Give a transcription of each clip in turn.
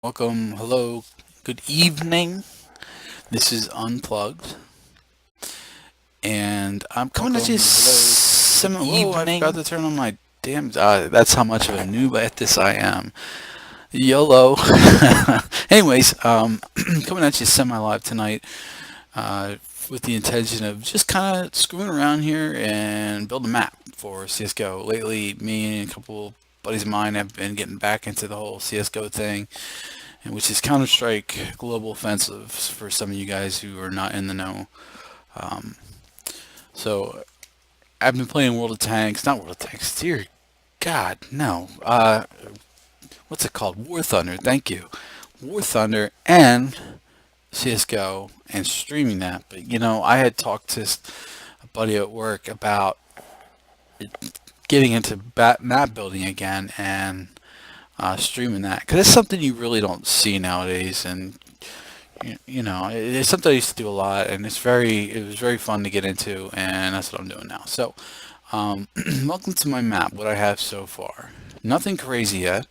Welcome, hello, good evening. This is Unplugged, and I'm coming at you Whoa, I forgot to turn on my damn. That's how much of a noob at this I am. YOLO. Anyways, coming at you semi-live tonight uh, with the intention of just kind of screwing around here and build a map for CSGO. Lately, me and a couple buddies of mine have been getting back into the whole CSGO thing, and which is Counter-Strike Global Offensive for some of you guys who are not in the know. Um, so I've been playing World of Tanks, not World of Tanks, dear God, no. What's it called? War Thunder, thank you. War Thunder and CSGO and streaming that. But I had talked to a buddy at work about getting into map building again and streaming that because it's something you really don't see nowadays, and it's something I used to do a lot, and it was very fun to get into, and that's what I'm doing now. So, welcome to my map. What I have so far, nothing crazy yet.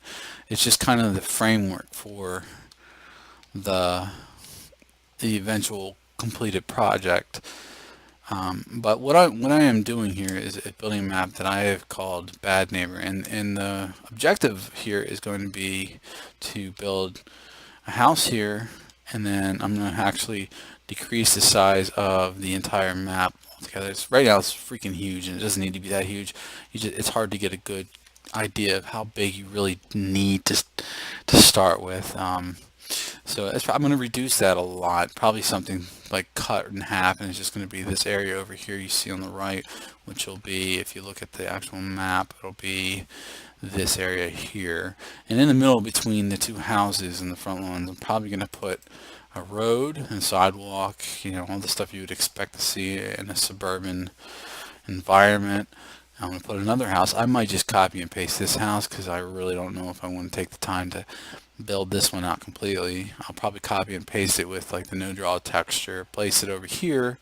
It's just kind of the framework for the the eventual completed project. But what I am doing here is building a map that I have called Bad Neighbor, and the objective here is going to be to build a house here, and then I'm going to actually decrease the size of the entire map altogether. Right now it's freaking huge, and it doesn't need to be that huge. It's hard to get a good idea of how big you really need to start with. I'm going to reduce that a lot, probably something like cut in half, and it's just going to be this area over here you see on the right, which will be, if you look at the actual map, it'll be this area here. And in the middle between the two houses in the front ones, I'm probably going to put a road and sidewalk, all the stuff you would expect to see in a suburban environment. I'm going to put another house. I might just copy and paste this house because I really don't know if I want to take the time to build this one out completely. I'll probably copy and paste it with like the no draw texture, place it over here.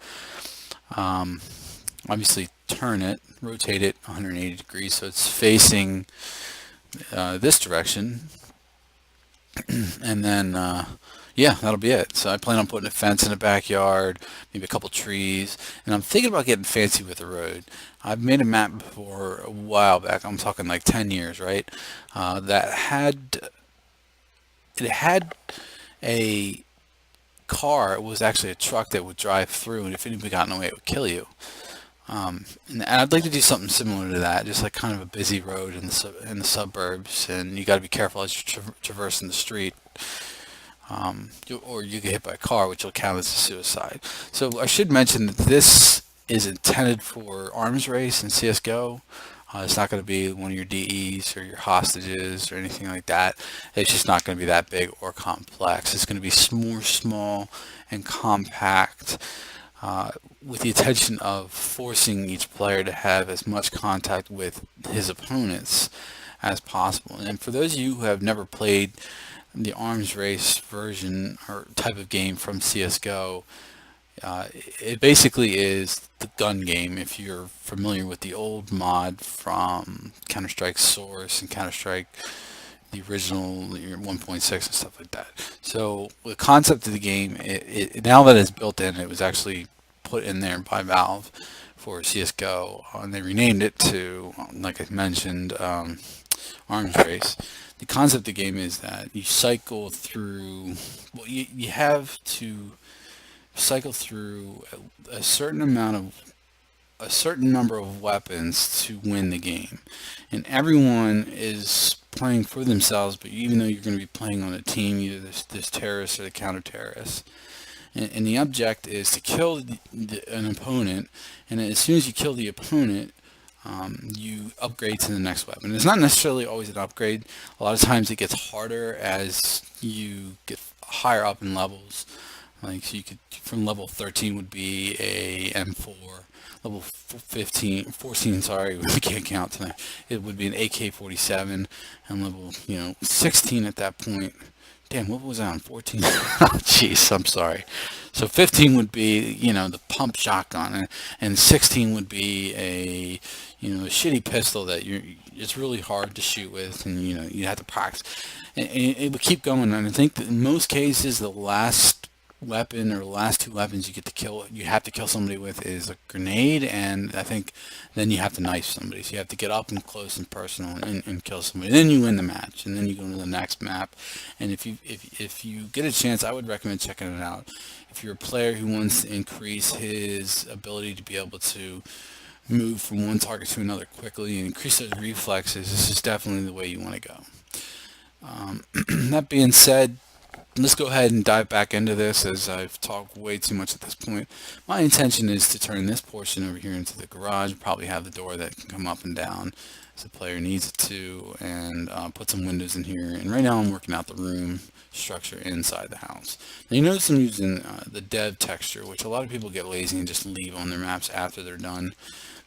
Um, Obviously turn it, rotate it 180 degrees so it's facing this direction, and then yeah, that'll be it. So I plan on putting a fence in the backyard, maybe a couple trees, and I'm thinking about getting fancy with the road. I've made a map before a while back. I'm talking like 10 years, right? That had it had a car. It was actually a truck that would drive through, and if anybody got in the way, it would kill you. And I'd like to do something similar to that, just like kind of a busy road in the suburbs, and you got to be careful as you're traversing the street. Or you get hit by a car, which will count as a suicide. So I should mention that this is intended for arms race in CS:GO. It's not going to be one of your DEs or your hostages or anything like that. It's just not going to be that big or complex. It's going to be more small and compact, with the intention of forcing each player to have as much contact with his opponents as possible. And for those of you who have never played the arms race version or type of game from CSGO, it basically is the gun game if you're familiar with the old mod from Counter-Strike Source and Counter-Strike the original, your 1.6 and stuff like that. So the concept of the game, now that it's built in, it was actually put in there by Valve for CSGO, and they renamed it to, like I mentioned, Arms Race. The concept of the game is that you cycle through, well, you have to cycle through a certain amount of a certain number of weapons to win the game, and everyone is playing for themselves. But even though you're going to be playing on a team, either this terrorist or the counter terrorist, and the object is to kill an opponent, and as soon as you kill the opponent, you upgrade to the next weapon. It's not necessarily always an upgrade. A lot of times it gets harder as you get higher up in levels. Like, so you could, from level 13 would be a M4, level 14, sorry, we can't count tonight. It would be an AK-47, and level, 16 at that point Damn, what was I on? 14? Jeez, I'm sorry. So 15 would be, the pump shotgun, and 16 would be a shitty pistol that it's really hard to shoot with, and you have to practice. And it would keep going, and I think that in most cases, the last weapon or the last two weapons you have to kill somebody with is a grenade, and I think then you have to knife somebody. So you have to get up and close and personal and kill somebody. Then you win the match, and then you go to the next map. And if you get a chance, I would recommend checking it out. If you're a player who wants to increase his ability to be able to move from one target to another quickly and increase those reflexes, this is definitely the way you want to go. That being said, let's go ahead and dive back into this, as I've talked way too much at this point. My intention is to turn this portion over here into the garage, probably have the door that can come up and down as the player needs it to, and put some windows in here. And right now I'm working out the room structure inside the house. Now you notice I'm using the dev texture, which a lot of people get lazy and just leave on their maps after they're done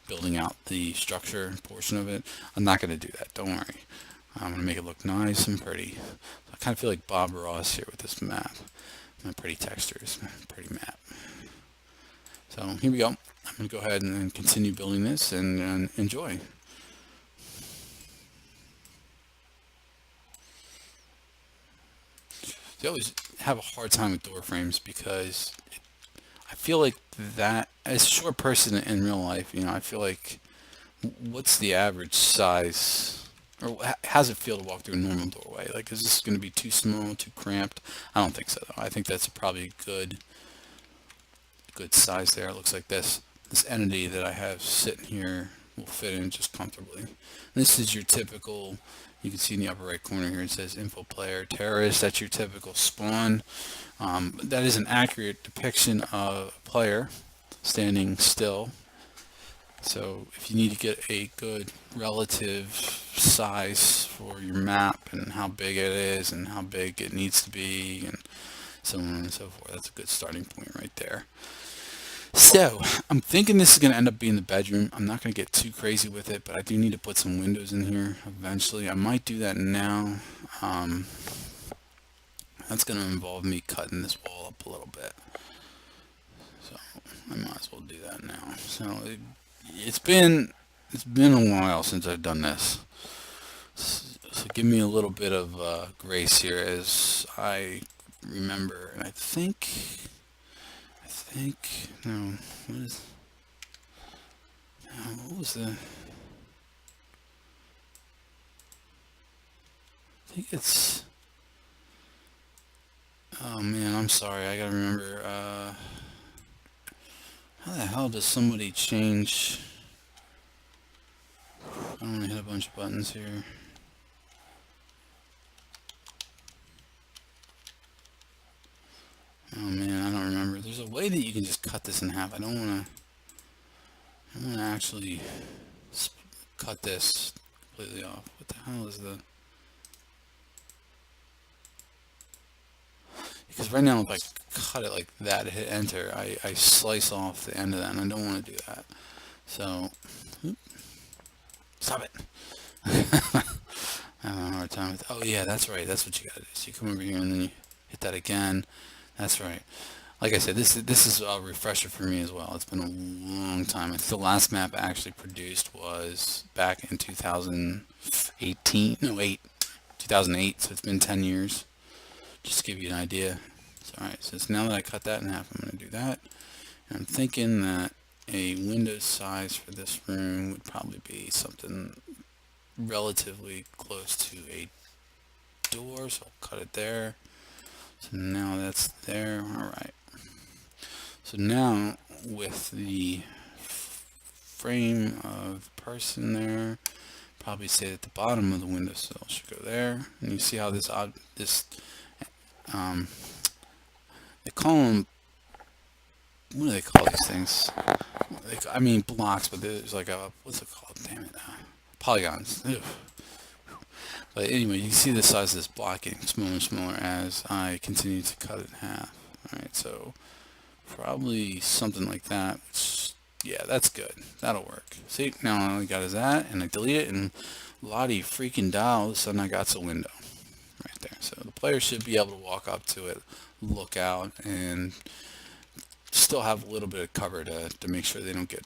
building out the structure portion of it. I'm not going to do that, don't worry. I'm going to make it look nice and pretty. I kind of feel like Bob Ross here with this map. My pretty textures, my pretty map. So here we go. I'm going to go ahead and continue building this and enjoy. I always have a hard time with door frames because I feel like that, as a short person in real life, I feel like what's the average size, or how's it feel to walk through a normal doorway? Like, is this going to be too small, too cramped? I don't think so, though. I think that's probably a good size there. It looks like this entity that I have sitting here will fit in just comfortably. This is your typical, you can see in the upper right corner here, it says info player terrorist. That's your typical spawn. That is an accurate depiction of a player standing still. So if you need to get a good relative size for your map and how big it is and how big it needs to be and so on and so forth, that's a good starting point right there. So I'm thinking this is going to end up being the bedroom. I'm not going to get too crazy with it, but I do need to put some windows in here eventually. I might do that now. That's going to involve me cutting this wall up a little bit. So I might as well do that now. So it's been a while since I've done this. So give me a little bit of grace here as I remember. And I think no, what was the? I think it's. Oh man, I'm sorry. I gotta remember. How the hell does somebody change? I don't want to hit a bunch of buttons here. Oh man, I don't remember. There's a way that you can just cut this in half. I don't want to actually cut this completely off. What the hell is the? Because right now, if I cut it like that, hit enter, I slice off the end of that, and I don't want to do that. So, stop it. I'm having a hard time with. Oh yeah, that's right. That's what you got to do. So you come over here and then you hit that again. That's right. Like I said, this is a refresher for me as well. It's been a long time. I think the last map I actually produced was back in 2018. No, 2008. So it's been 10 years. Just to give you an idea. So, alright, so now that I cut that in half, I'm going to do that. And I'm thinking that a window size for this room would probably be something relatively close to a door. So I'll cut it there. So now that's there. Alright. So now with the frame of the person there, probably say at the bottom of the windowsill should go there. And you see how this they call them, what do they call these things? I mean blocks, but there's like what's it called? Damn it, polygons. Ugh. But anyway, you see the size of this block getting smaller and smaller as I continue to cut it in half. Alright, so probably something like that. Which, yeah, that's good. That'll work. See, now all I got is that, and I delete it, and Lottie freaking dial, all of a sudden I got the window. Right there. So the player should be able to walk up to it, look out, and still have a little bit of cover to make sure they don't get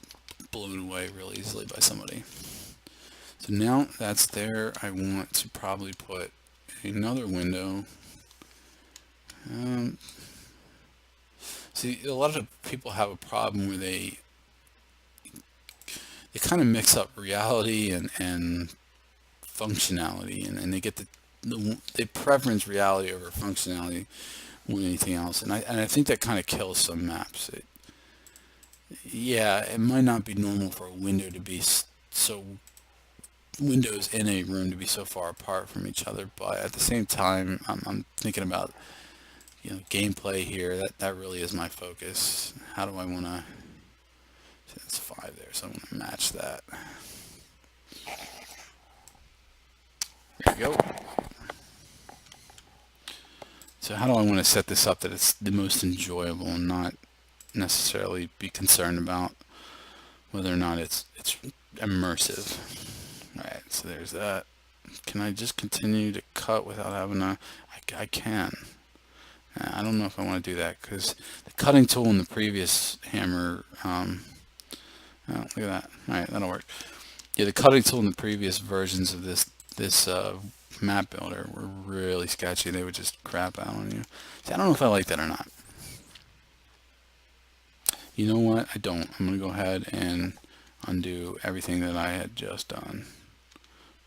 blown away real easily by somebody. So now that's there, I want to probably put another window. See, a lot of people have a problem where they kind of mix up reality and functionality, and they get they preference reality over functionality more than anything else, and I think that kind of kills some maps. Yeah, it might not be normal for a window to be so windows in a room to be so far apart from each other, but at the same time, I'm thinking about gameplay here. That really is my focus. How do I want to? It's 5 there, so I'm going to match that. There you go. So how do I want to set this up that it's the most enjoyable and not necessarily be concerned about whether or not it's immersive? All right, so there's that. Can I just continue to cut without having to? I can. I don't know if I want to do that because the cutting tool in the previous hammer, oh, look at that. All right, that'll work. Yeah, the cutting tool in the previous versions of this map builder were really sketchy. They would just crap out on you. See, I don't know if I like that or not. You know what? I don't. I'm going to go ahead and undo everything that I had just done.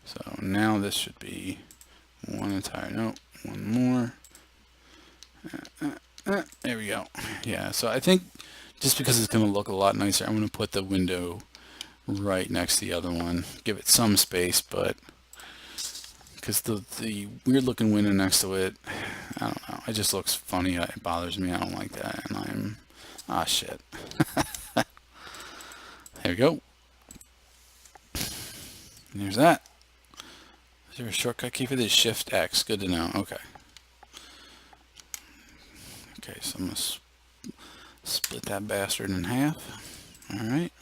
So now this should be one more. There we go. Yeah, so I think just because it's going to look a lot nicer, I'm going to put the window right next to the other one. Give it some space, but because the weird looking window next to it, I don't know, it just looks funny. It bothers me. I don't like that, and shit. There we go. There's that. Is there a shortcut key for this? Shift X. Good to know. Okay. Okay, so I'm going to split that bastard in half. Alright.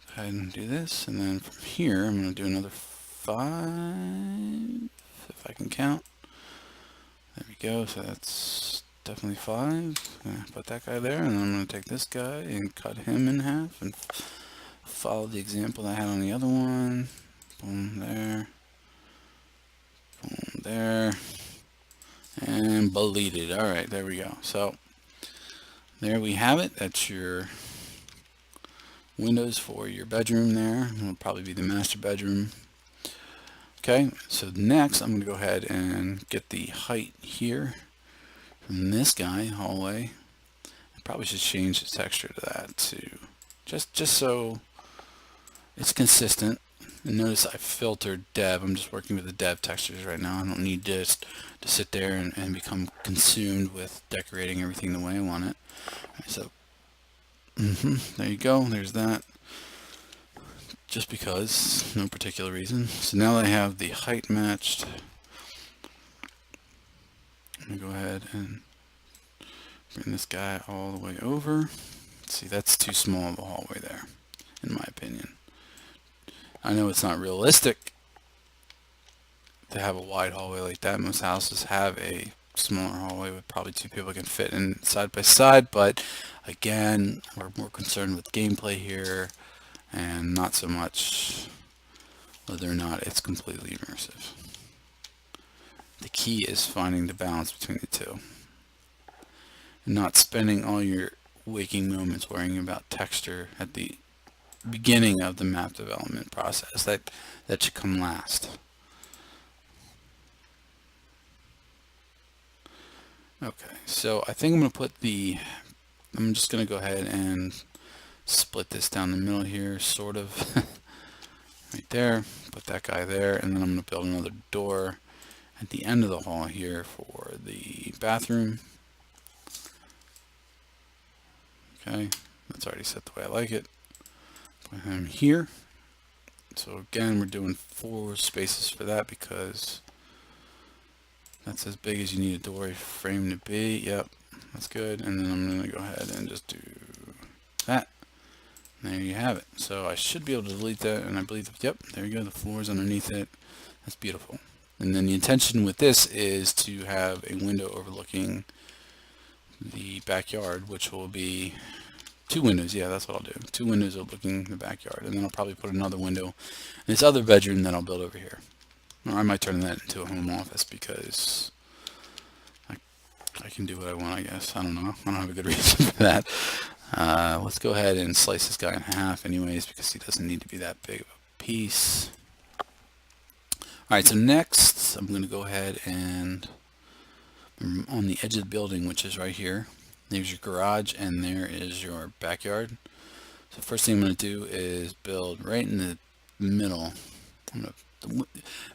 Go ahead and do this, and then from here I'm going to do another 5, if I can count. There we go, so that's definitely 5. Put that guy there, and then I'm going to take this guy and cut him in half, and follow the example that I had on the other one. Boom, there. Boom, there. And deleted. Alright, there we go. So, there we have it. That's your windows for your bedroom there. It'll probably be the master bedroom. Okay, so next I'm going to go ahead and get the height here from this guy, hallway. I probably should change the texture to that too. Just so it's consistent. And notice I filtered dev. I'm just working with the dev textures right now. I don't need just to sit there and become consumed with decorating everything the way I want it. Right, so there you go. There's that. Just because, no particular reason. So now that I have the height matched, I'm going to go ahead and bring this guy all the way over. See, that's too small of a hallway there, in my opinion. I know it's not realistic to have a wide hallway like that. Most houses have a smaller hallway with probably 2 people can fit in side by side, but again, we're more concerned with gameplay here and not so much whether or not it's completely immersive. The key is finding the balance between the two and not spending all your waking moments worrying about texture at the beginning of the map development process. That should come last. Okay, so I think I'm going to put I'm just going to go ahead and split this down the middle here, sort of. Right there, put that guy there, and then I'm going to build another door at the end of the hall here for the bathroom. Okay, that's already set the way I like it. Put him here. So again, we're doing 4 spaces for that because that's as big as you need a door frame to be. Yep, that's good. And then I'm going to go ahead and just do that. There you have it. So I should be able to delete that, and I believe, yep, there you go. The floor's underneath it. That's beautiful. And then the intention with this is to have a window overlooking the backyard, which will be 2 windows. Yeah, that's what I'll do. 2 windows overlooking the backyard. And then I'll probably put another window in this other bedroom that I'll build over here. Or I might turn that into a home office because I can do what I want, I guess. I don't know. I don't have a good reason for that. Let's go ahead and slice this guy in half anyways, because he doesn't need to be that big of a piece. Alright, so next I'm going to go ahead and on the edge of the building, which is right here, there's your garage and there is your backyard. So first thing I'm going to do is build right in the middle. The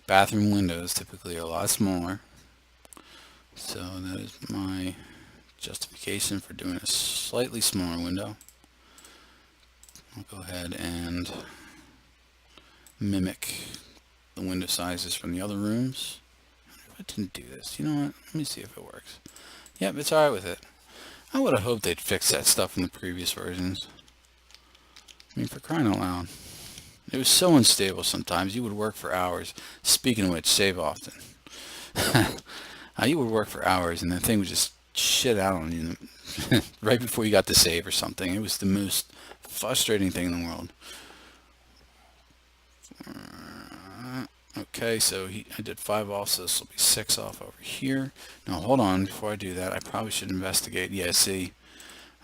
bathroom windows typically are a lot smaller. So that is my justification for doing a slightly smaller window. I'll go ahead and mimic the window sizes from the other rooms. I didn't do this. You know what? Let me see if it works. Yep, it's alright with it. I would have hoped they'd fix that stuff in the previous versions. I mean, for crying out loud. It was so unstable sometimes. You would work for hours. Speaking of which, save often. You would work for hours and the thing would just shit out on you right before you got to save or something. It was the most frustrating thing in the world. Okay, so I did 5 off, so this will be 6 off over here. Now hold on, before I do that, I probably should investigate. Yeah, see,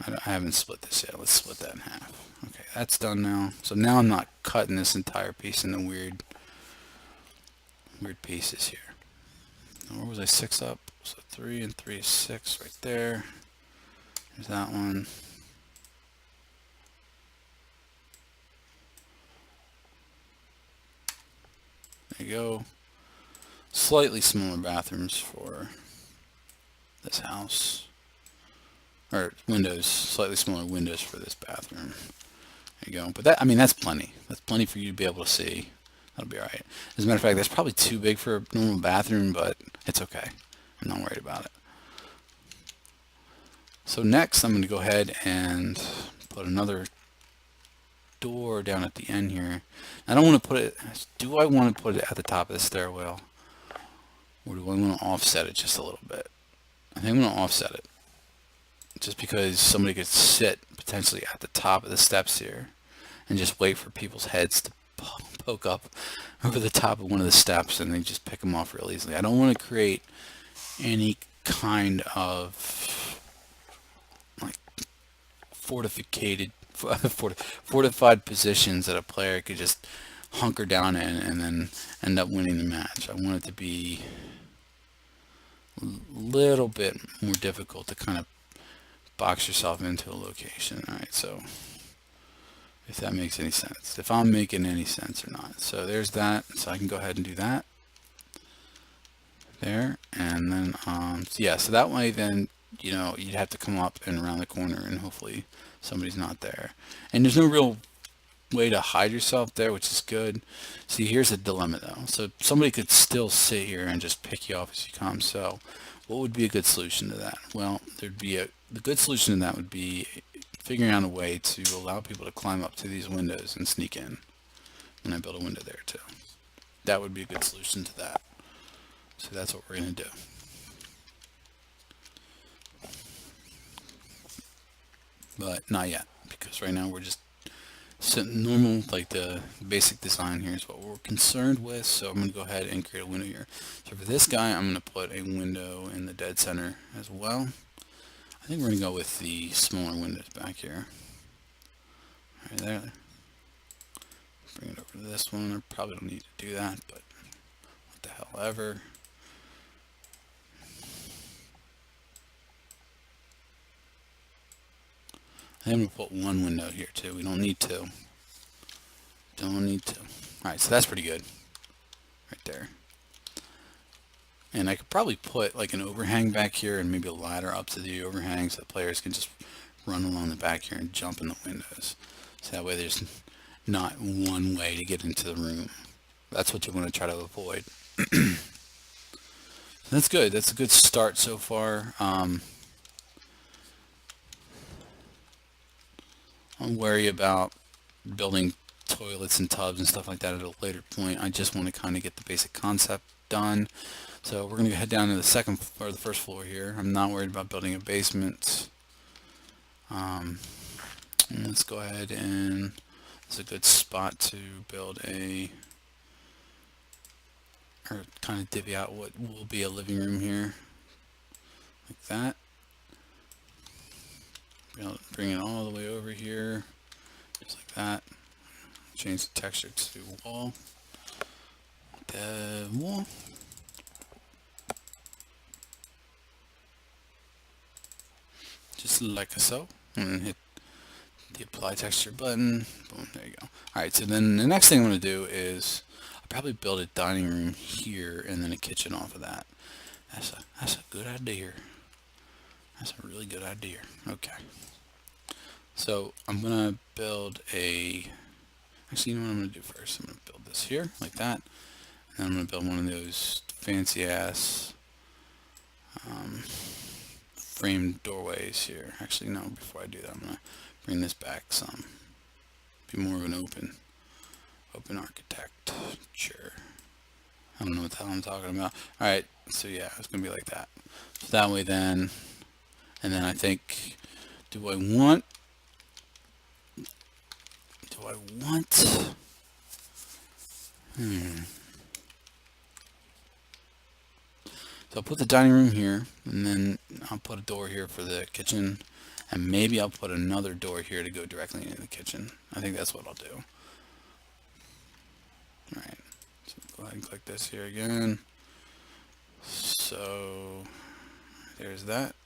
I haven't split this yet. Let's split that in half. Okay, that's done now. So now I'm not cutting this entire piece into weird pieces here. Now, where was I? 6 up? So 3 and 3 is 6 right there. There's that one. There you go. Slightly smaller bathrooms for this house. Or windows, slightly smaller windows for this bathroom. There you go. But that, I mean, that's plenty. That's plenty for you to be able to see. That'll be alright. As a matter of fact, that's probably too big for a normal bathroom, but it's okay. I'm not worried about it. So next, I'm going to go ahead and put another door down at the end here. I don't want to put it, do I want to put it at the top of the stairwell? Or do I want to offset it just a little bit? I think I'm going to offset it. Just because somebody could sit potentially at the top of the steps here and just wait for people's heads to poke up over the top of one of the steps and they just pick them off real easily. I don't want to create any kind of like fortified positions that a player could just hunker down in and then end up winning the match. I want it to be a little bit more difficult to kind of box yourself into a location. Alright, so if that makes any sense, if I'm making any sense or not. So there's that, so I can go ahead and do that there, and then yeah, so that way then, you know, you'd have to come up and around the corner and hopefully somebody's not there, and there's no real way to hide yourself there, which is good. See, here's a dilemma though. So somebody could still sit here and just pick you off as you come. So what would be a good solution to that? Well, the good solution to that would be figuring out a way to allow people to climb up to these windows and sneak in when I build a window there too. That would be a good solution to that. So that's what we're going to do. But not yet, because right now we're just normal, like the basic design here is what we're concerned with. So I'm going to go ahead and create a window here. So for this guy, I'm going to put a window in the dead center as well. I think we're going to go with the smaller windows back here. Right there. Bring it over to this one. I probably don't need to do that, but what the hell ever. I'm going to put one window here too. We don't need two. Don't need two. Alright, so that's pretty good. Right there. And I could probably put like an overhang back here and maybe a ladder up to the overhang so the players can just run along the back here and jump in the windows. So that way there's not one way to get into the room. That's what you want to try to avoid. That's good. That's a good start so far. I'm worried about building toilets and tubs and stuff like that at a later point. I just want to kind of get the basic concept done. So we're gonna head down to the second or the first floor here. I'm not worried about building a basement. And let's go ahead and it's a good spot to build or kind of divvy out what will be a living room here, like that. Bring it all the way over here, just like that. Change the texture to wall. Wall. Just like so. And hit the apply texture button. Boom, there you go. Alright, so then the next thing I'm going to do is I'll probably build a dining room here and then a kitchen off of that. That's a good idea. That's a really good idea. Okay. So I'm going to build actually, you know what I'm going to do first? I'm going to build this here, like that. And then I'm going to build one of those fancy ass framed doorways here. Actually, no, before I do that, I'm going to bring this back some. Be more of an open architecture. I don't know what the hell I'm talking about. Alright, so yeah, it's going to be like that. So that way then, and then I think, do I want, So I'll put the dining room here, and then I'll put a door here for the kitchen, and maybe I'll put another door here to go directly into the kitchen. I think that's what I'll do. Alright, so go ahead and click this here again. So there's that.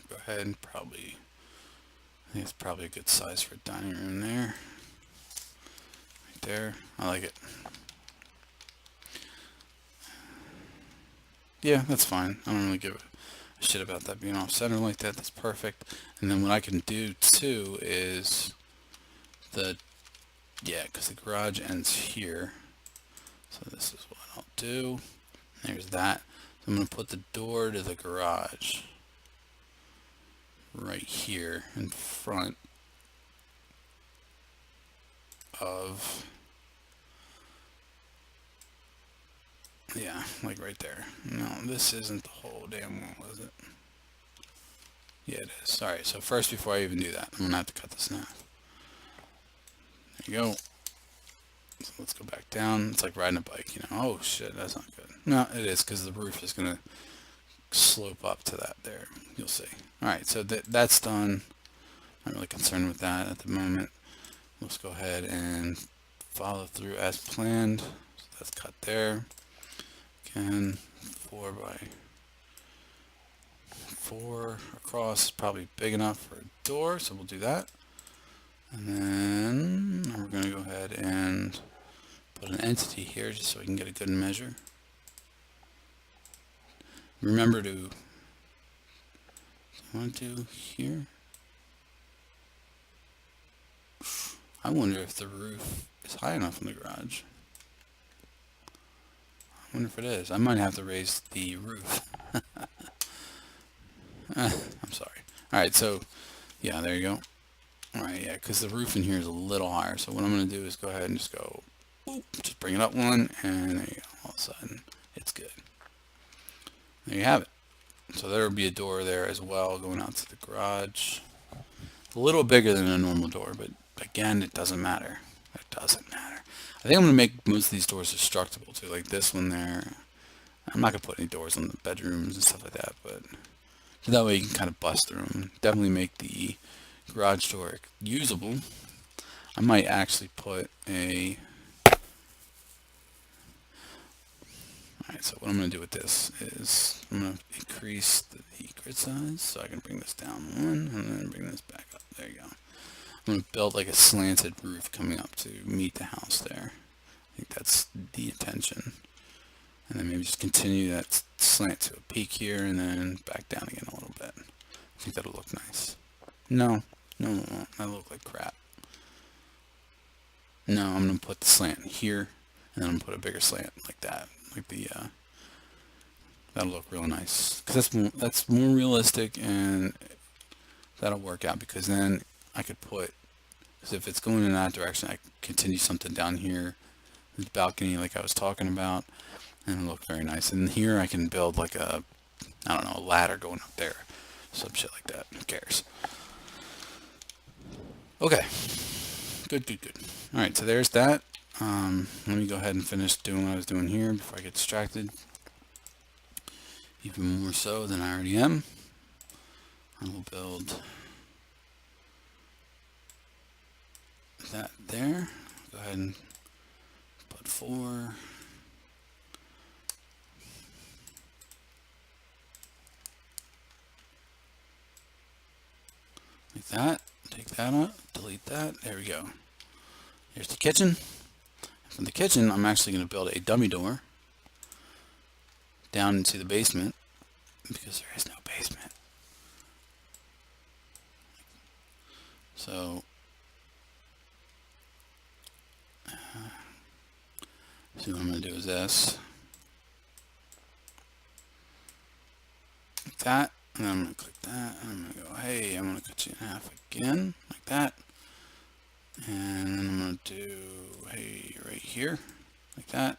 Go ahead and I think it's probably a good size for a dining room there. Right there. I like it. Yeah, that's fine. I don't really give a shit about that being off center like that. That's perfect. And then what I can do too is because the garage ends here. So this is what I'll do. There's that. So I'm going to put the door to the garage right here in front of, yeah, like right there. No, this isn't the whole damn wall, is it? Yeah, it is. Alright, so first, before I even do that, I'm going to have to cut this in half. There you go. So let's go back down. It's like riding a bike, you know. Oh shit, that's not good. No, it is, because the roof is going to slope up to that there. You'll see. Alright, so that's done. Not really concerned with that at the moment. Let's go ahead and follow through as planned. So that's cut there. Again, 4 by 4 across is probably big enough for a door, so we'll do that. And then we're going to go ahead and put an entity here just so we can get a good measure. Remember to, here? I wonder if the roof is high enough in the garage. I wonder if it is. I might have to raise the roof. I'm sorry. Alright, so, yeah, there you go. Alright, yeah, because the roof in here is a little higher. So what I'm going to do is go ahead and just go, whoop, just bring it up one, and there you go. All of a sudden, it's good. There you have it. So there will be a door there as well going out to the garage. A little bigger than a normal door, but again, it doesn't matter. It doesn't matter. I think I'm going to make most of these doors destructible too, like this one there. I'm not going to put any doors on the bedrooms and stuff like that, but so that way you can kind of bust through them. Definitely make the garage door usable. I might actually put a... Alright, so what I'm going to do with this is I'm going to increase the grid size so I can bring this down one and then bring this back up. There you go. I'm going to build like a slanted roof coming up to meet the house there. I think that's the intention. And then maybe just continue that slant to a peak here and then back down again a little bit. I think that'll look nice. No, that'll look like crap. No, I'm going to put the slant here and then I'm going to put a bigger slant like that. Like that'll look real nice. Because that's more realistic and that'll work out because then I could put, because if it's going in that direction, I continue something down here, the balcony like I was talking about, and it'll look very nice. And here I can build like a, I don't know, a ladder going up there, some shit like that. Who cares? Okay, good. All right, so there's that. Let me go ahead and finish doing what I was doing here before I get distracted, even more so than I already am. I will build that there. Go ahead and put 4. Like that. Take that out. Delete that. There we go. Here's the kitchen. From the kitchen, I'm actually going to build a dummy door down into the basement because there is no basement. So what I'm going to do is this. Like that. And then I'm going to click that. And I'm going to go, hey, I'm going to cut you in half again. Like that. And then I'm going to do, hey, right here. Like that.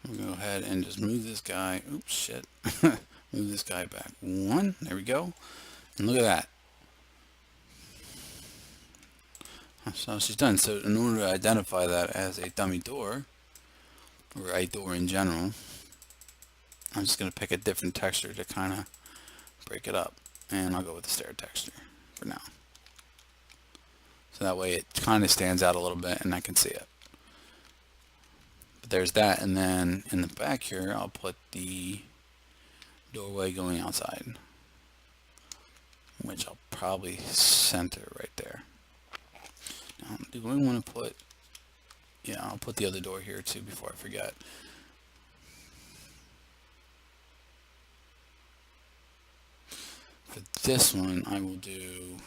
I'm going to go ahead and just move this guy. Oops, shit. Move this guy back 1. There we go. And look at that. So she's done. So in order to identify that as a dummy door, or a door in general, I'm just going to pick a different texture to kind of break it up. And I'll go with the stair texture for now. So that way it kind of stands out a little bit and I can see it. But there's that. And then in the back here, I'll put the doorway going outside, which I'll probably center right there. Now, do I want to put, yeah, I'll put the other door here too before I forget. For this one, I will do,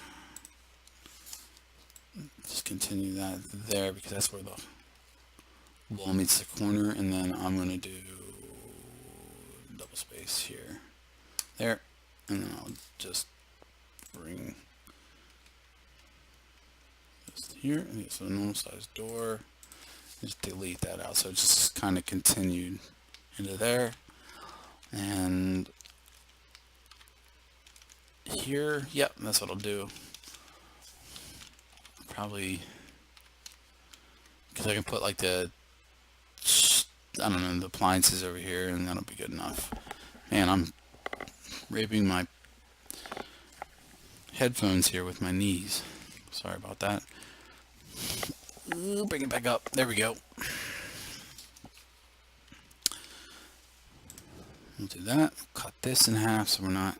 just continue that there because that's where the wall meets the corner, and then I'm going to do double space here, there, and then I'll just bring this here, so a normal size door, just delete that out, so it just kind of continued into there, and here, yep, that's what I'll do, probably, because I can put like the, I don't know, the appliances over here, and that'll be good enough. Man, I'm raping my headphones here with my knees. Sorry about that. Ooh, bring it back up. There we go. We'll do that. Cut this in half so we're not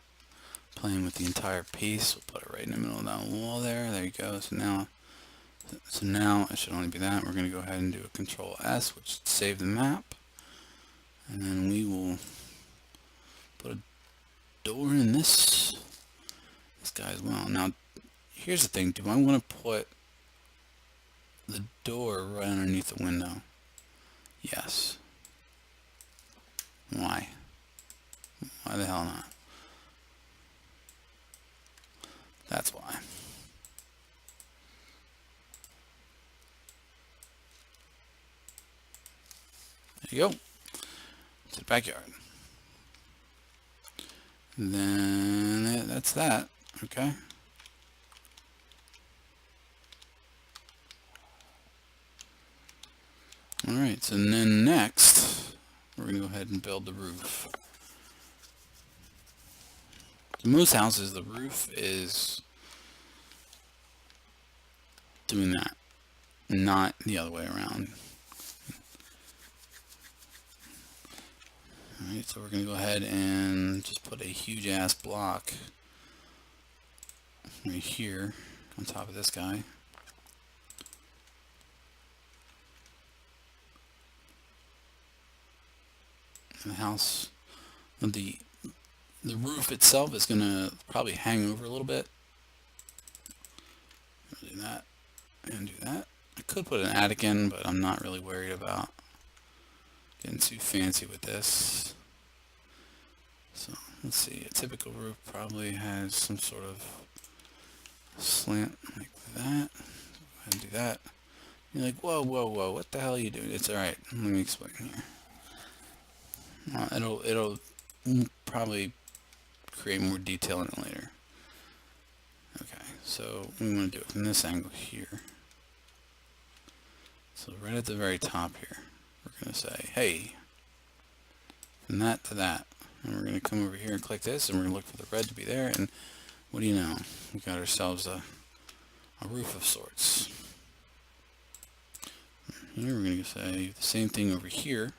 playing with the entire piece. We'll put it right in the middle of that wall there. There you go. So now it should only be that. We're going to go ahead and do a Control S, which should save the map. And then we will put a door in this guy as well. Now, here's the thing. Do I want to put the door right underneath the window? Yes. Why? Why the hell not? That's why. There you go. To the backyard. And then that's that. Okay. Alright, so then next, we're going to go ahead and build the roof. In most houses, the roof is doing that, not the other way around. Alright, so we're going to go ahead and just put a huge ass block right here on top of this guy. The house, the roof itself is going to probably hang over a little bit. Do that and do that. I could put an attic in, but I'm not really worried about getting too fancy with this. So let's see, a typical roof probably has some sort of slant like that. Go ahead and do that. You're like, whoa, what the hell are you doing? It's alright, let me explain here. It'll probably create more detail in it later. Okay, so we want to do it from this angle here. So right at the very top here, we're going to say, hey, from that to that. And we're going to come over here and click this, and we're going to look for the red to be there. And what do you know? We got ourselves a roof of sorts. Here we're going to say the same thing over here.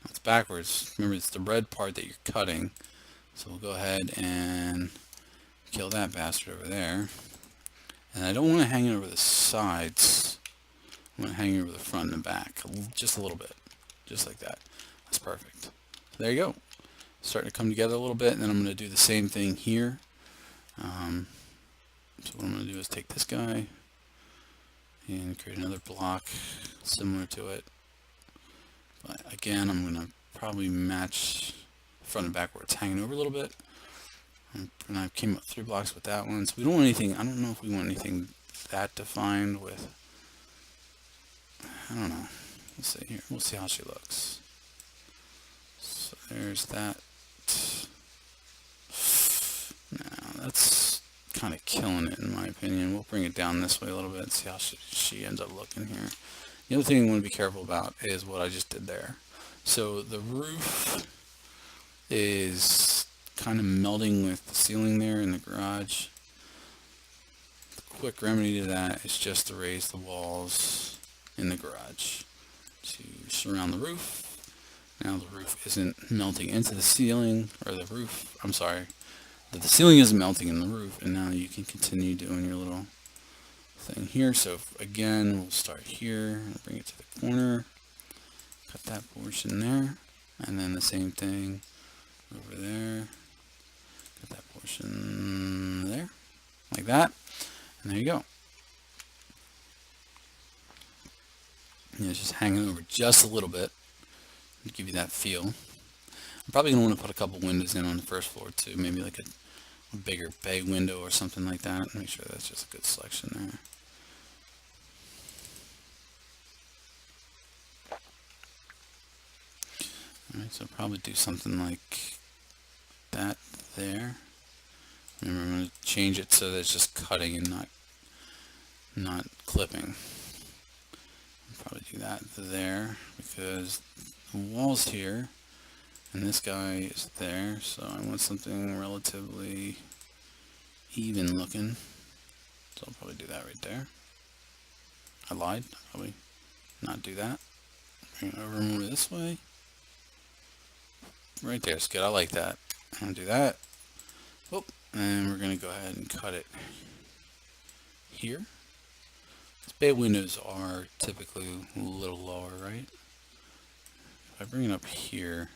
It's backwards. Remember, it's the red part that you're cutting. So we'll go ahead and kill that bastard over there. And I don't want to hang it over the sides. I want to hang it over the front and the back. Just a little bit. Just like that. That's perfect. So there you go. Starting to come together a little bit. And then I'm going to do the same thing here. So what I'm going to do is take this guy and create another block similar to it. But again, I'm going to probably match front and back where it's hanging over a little bit. And I came up 3 blocks with that one. So we don't want anything, I don't know if we want anything that defined with, I don't know. Let's see here. We'll see how she looks. So there's that. Now that's kind of killing it in my opinion. We'll bring it down this way a little bit and see how she ends up looking here. The other thing I want to be careful about is what I just did there. So the roof is kind of melding with the ceiling there in the garage. The quick remedy to that is just to raise the walls in the garage to surround the roof. Now the roof isn't melting into the ceiling, or the roof, I'm sorry, the ceiling isn't melting in the roof, and now you can continue doing your little thing here. So again, we'll start here and bring it to the corner, cut that portion there, and then the same thing over there, cut that portion there, like that, and there you go. And it's just hanging over just a little bit to give you that feel. I'm probably going to want to put a couple windows in on the first floor too, maybe like a bigger bay window or something like that. Make sure that's just a good selection there. Alright, so I'll probably do something like that there. Remember, I'm going to change it so that it's just cutting and not clipping. I'll probably do that there because the wall's here and this guy is there, so I want something relatively even looking. So I'll probably do that right there. I lied. I'll probably not do that. Bring it over more this way. Right there's good. I like that. I'm going to do that. Oh, and we're going to go ahead and cut it here. These bay windows are typically a little lower, right? If I bring it up here,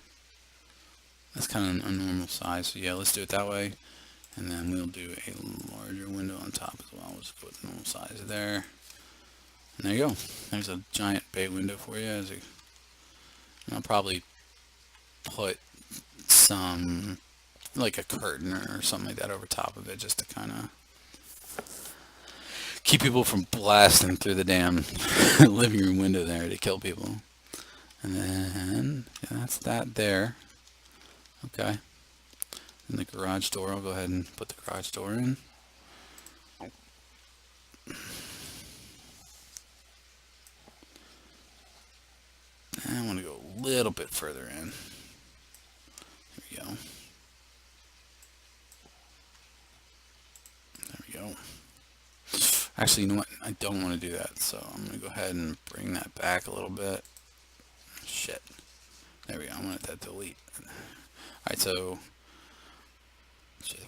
that's kind of a normal size. So yeah, let's do it that way. And then we'll do a larger window on top as well. We'll just go with the normal size there. And there you go. There's a giant bay window for you. And I'll probably put some, like a curtain or something like that over top of it, just to kind of keep people from blasting through the damn living room window there to kill people. And then yeah, that's that there. Okay. And the garage door, I'll go ahead and put the garage door in. And I want to go a little bit further in. There we go. There we go. Actually, you know what? I don't want to do that, so I'm going to go ahead and bring that back a little bit. Shit. There we go. I want that to delete. Alright, so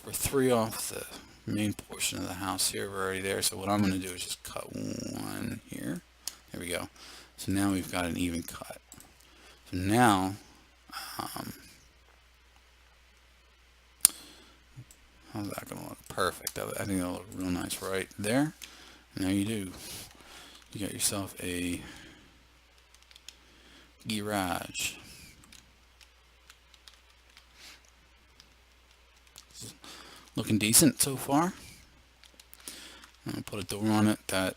we're 3 off the main portion of the house here. We're already there, so what I'm going to do is just cut 1 here. There we go. So now we've got an even cut. So now, how's that going to look? Perfect. I think that'll look real nice right there. And there you do. You got yourself a garage. Looking decent so far. I'm going to put a door on it that,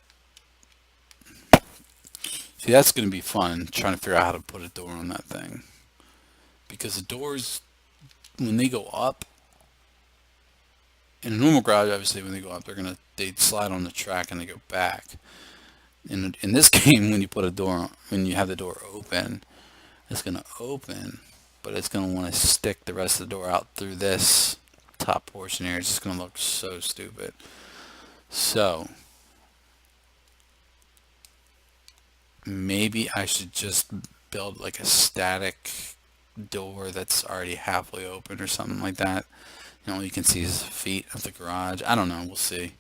see, that's going to be fun, trying to figure out how to put a door on that thing. because the doors, when they go up, in a normal garage, obviously when they go up, they slide on the track and they go back. In this game, when you put a door, when you have the door open, it's gonna open, but it's gonna want to stick the rest of the door out through this top portion here. It's just gonna look so stupid. So maybe I should just build like a static door that's already halfway open or something like that. You know, you can see his feet of the garage. I don't know. We'll see.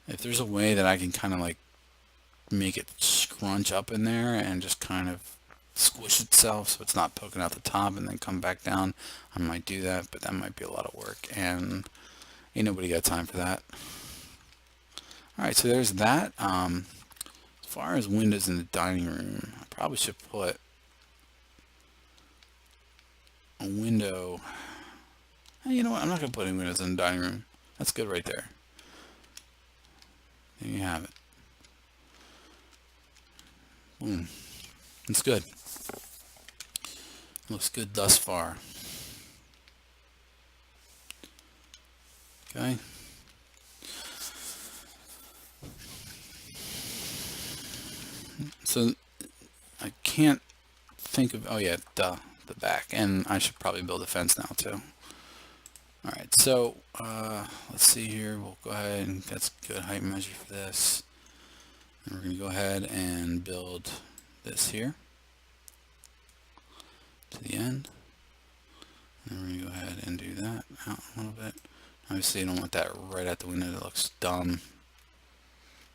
If there's a way that I can kind of like make it scrunch up in there and just kind of squish itself so it's not poking out the top and then come back down, I might do that, but that might be a lot of work and ain't nobody got time for that. Alright, so there's that. As far as windows in the dining room, I probably should put a window. You know what, I'm not going to put any windows in the dining room. That's good right there. There you have it. Boom. It's good. Looks good thus far. Okay. So I can't think of, oh yeah, the back, and I should probably build a fence now too. Alright, so let's see here. We'll go ahead and that's good height measure for this. And we're going to go ahead and build this here to the end. And we're going to go ahead and do that out a little bit. Obviously, I don't want that right at the window. That looks dumb.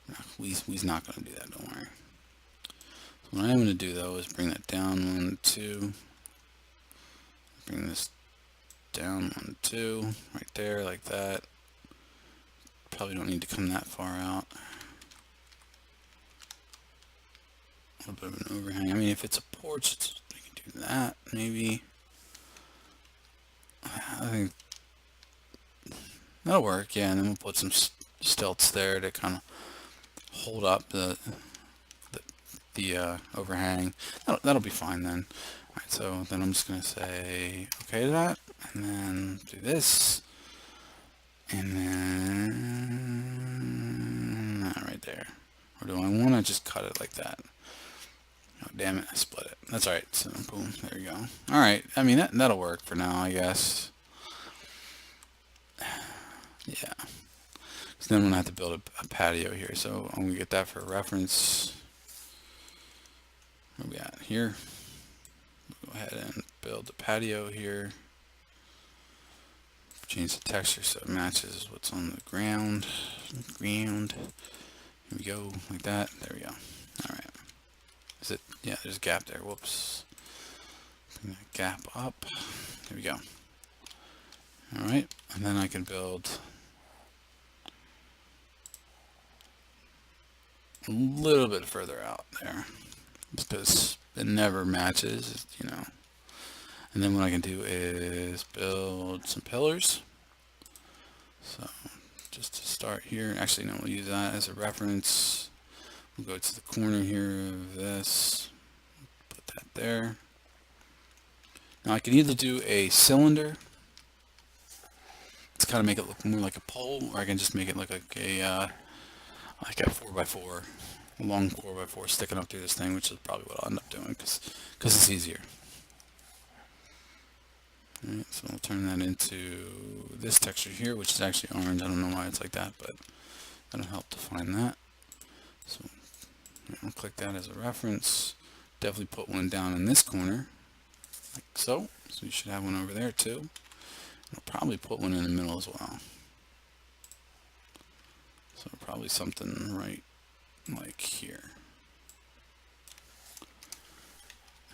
No, we's not going to do that, don't worry. So what I'm going to do, though, is bring that down 1, 2. Bring this down 1, 2. Right there, like that. Probably don't need to come that far out. A little bit of an overhang. I mean, if it's a porch, we can do that, maybe. I think that'll work, yeah, and then we'll put some stilts there to kind of hold up the overhang. That'll be fine then. Alright, so then I'm just going to say okay to that, and then do this, and then that right there. Or do I want to just cut it like that? Oh, damn it, I split it. That's alright, so boom, there you go. Alright, I mean, that'll work for now, I guess. Yeah. So then I'm going to have to build a patio here, so I'm going to get that for reference. What we got here? We'll go ahead and build the patio here. Change the texture so it matches what's on the ground. Here we go, like that. There we go. Alright. Is it? Yeah, there's a gap there. Whoops. Bring that gap up. There we go. Alright, and then I can build a little bit further out there because it never matches, you know. And then what I can do is build some pillars. So just to start here, actually no, we'll use that as a reference. We'll go to the corner here of this, put that there. Now I can either do a cylinder to kind of make it look more like a pole, or I can just make it look like a 4x4, a long 4x4 sticking up through this thing, which is probably what I'll end up doing because it's easier. Alright, so we'll turn that into this texture here, which is actually orange. I don't know why it's like that, but that'll help define that. So I'll click that as a reference. Definitely put one down in this corner, like so. So you should have one over there too. I'll probably put one in the middle as well. So probably something right like here.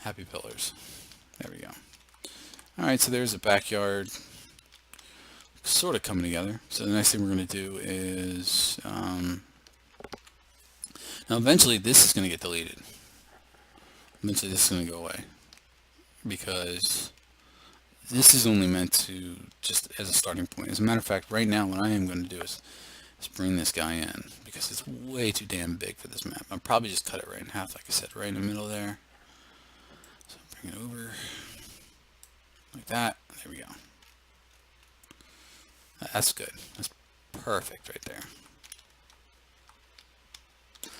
Happy pillars. There we go. Alright, so there's a backyard sort of coming together. So the next thing we're going to do is, now eventually this is going to get deleted. Eventually this is going to go away. Because this is only meant to, just as a starting point. As a matter of fact, right now what I am going to do is bring this guy in. Because it's way too damn big for this map. I'll probably just cut it right in half, like I said, right in the middle there. So bring it over. like that. There we go. That's good. That's perfect right there.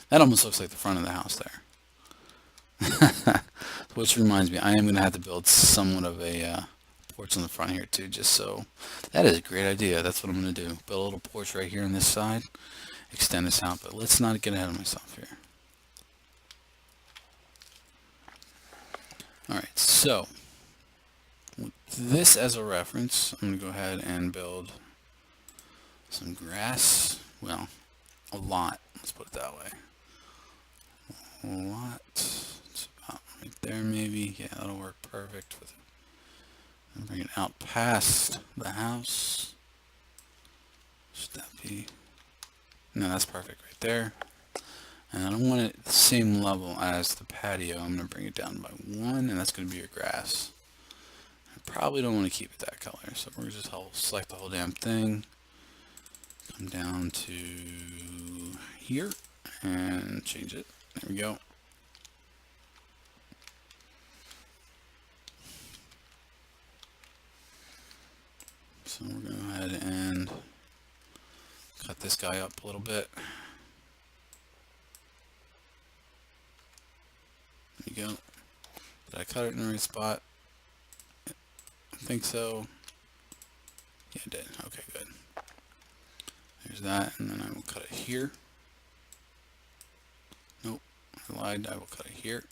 That almost looks like the front of the house there. Which reminds me, I am going to have to build somewhat of a porch on the front here too, just so. That is a great idea. That's what I'm going to do. Build a little porch right here on this side. Extend this out, but let's not get ahead of myself here. Alright, so with this as a reference, I'm going to go ahead and build some grass. Well, a lot. Let's put it that way. A lot. It's about right there maybe. Yeah, that'll work perfect with it. And bring it out past the house. Should that be? No, that's perfect right there. And I don't want it the same level as the patio. I'm going to bring it down by 1, and that's going to be your grass. I probably don't want to keep it that color, so we're going to just select the whole damn thing. Come down to here and change it. There we go. So we're going to go ahead and cut this guy up a little bit. There you go. Did I cut it in the right spot? I think so. Yeah, I did. Okay, good. There's that, and then I will cut it here. Nope, I lied. I will cut it here.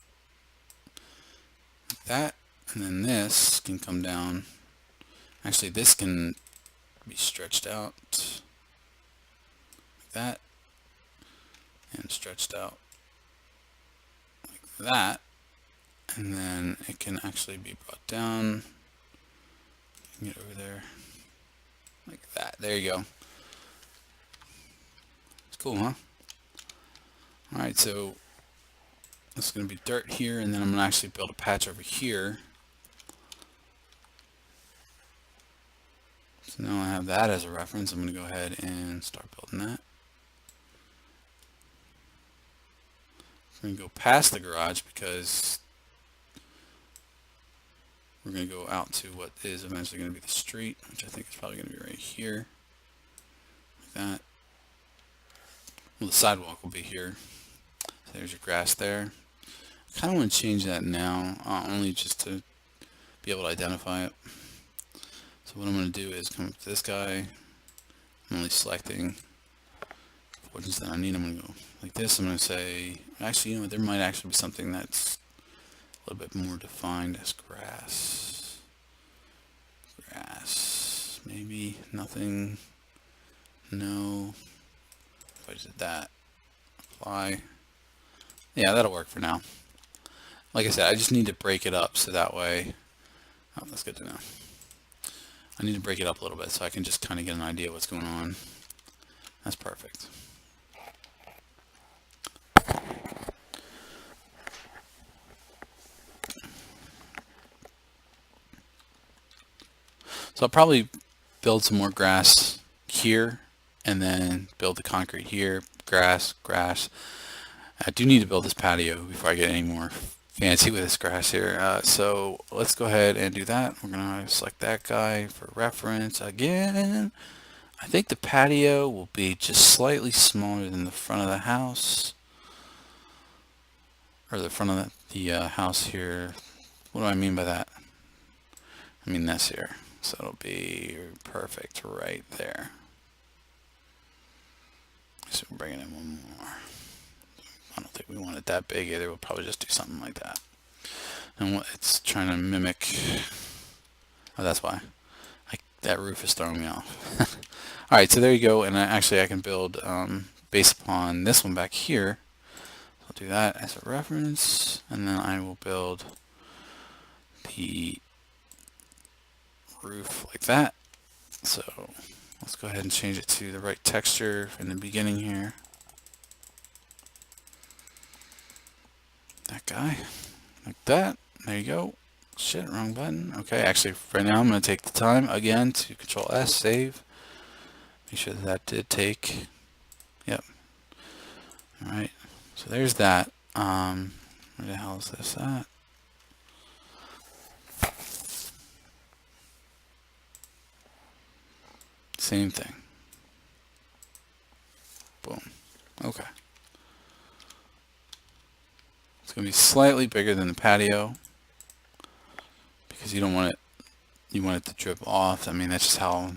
Like that, and then this can come down. Actually, this can be stretched out like that, and stretched out like that, and then it can actually be brought down. Get over there like that. There you go. It's cool, huh? Alright, so this is going to be dirt here, and then I'm going to actually build a patch over here. So now I have that as a reference. I'm going to go ahead and start building that. We're going to go past the garage because we're going to go out to what is eventually going to be the street, which I think is probably going to be right here. Like that. Well, the sidewalk will be here. So there's your grass there. I kind of want to change that now, only just to be able to identify it. So what I'm going to do is come up to this guy. I'm only selecting portions that I need. I'm going to go like this. I'm going to say, actually, you know what, there might actually be something that's a little bit more defined as grass. Grass. Maybe nothing. No. If I did that. Apply. Yeah, that'll work for now. Like I said, I just need to break it up so that way. Oh, that's good to know. I need to break it up a little bit so I can just kind of get an idea of what's going on. That's perfect. So I'll probably build some more grass here and then build the concrete here. Grass. I do need to build this patio before I get any more fancy with this grass here. So let's go ahead and do that. We're going to select that guy for reference again. I think the patio will be just slightly smaller than the front of the house. Or the front of the house here. What do I mean by that? I mean this here. So it'll be perfect right there. So we're bringing in one more. I don't think we want it that big either. We'll probably just do something like that. And what it's trying to mimic. Oh, that's why. That roof is throwing me off. Alright, so there you go. And I can build based upon this one back here. I'll do that as a reference. And then I will build the roof like that. So let's go ahead and change it to the right texture in the beginning here. That guy, like that. There you go. Shit, wrong button. Okay, actually, right now I'm going to take the time again to Control S, save. Make sure that did take. Yep. All right. So there's that. Where the hell is this at? Same thing. Boom. Okay. It's going to be slightly bigger than the patio because you don't want it, you want it to drip off. I mean, that's just how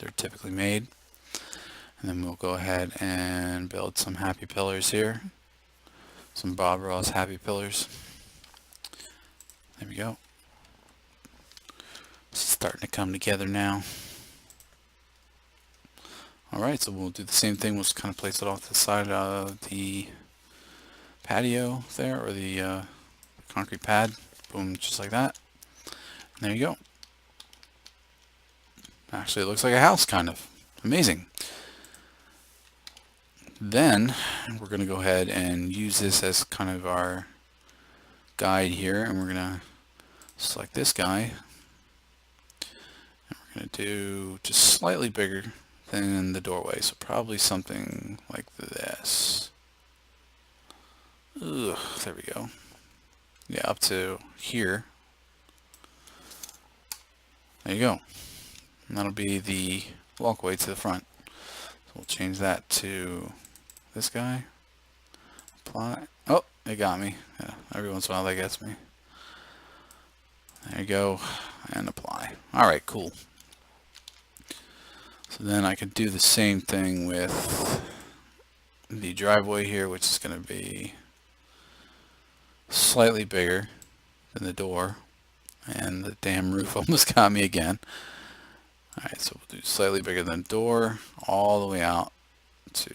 they're typically made. And then we'll go ahead and build some happy pillars here. Some Bob Ross happy pillars. There we go. It's starting to come together now. Alright, so we'll do the same thing. We'll just kind of place it off to the side of the patio there, or the concrete pad. Boom, just like that. And there you go. Actually, it looks like a house, kind of. Amazing. Then we're going to go ahead and use this as kind of our guide here, and we're going to select this guy, and we're going to do just slightly bigger than the doorway, so probably something like this. Ugh, there we go. Yeah, up to here. There you go. And that'll be the walkway to the front. So we'll change that to this guy. Apply. Oh, it got me. Yeah, every once in a while that gets me. There you go. And apply. Alright, cool. So then I could do the same thing with the driveway here, which is going to be slightly bigger than the door. And the damn roof almost got me again. Alright, so we'll do slightly bigger than the door, all the way out to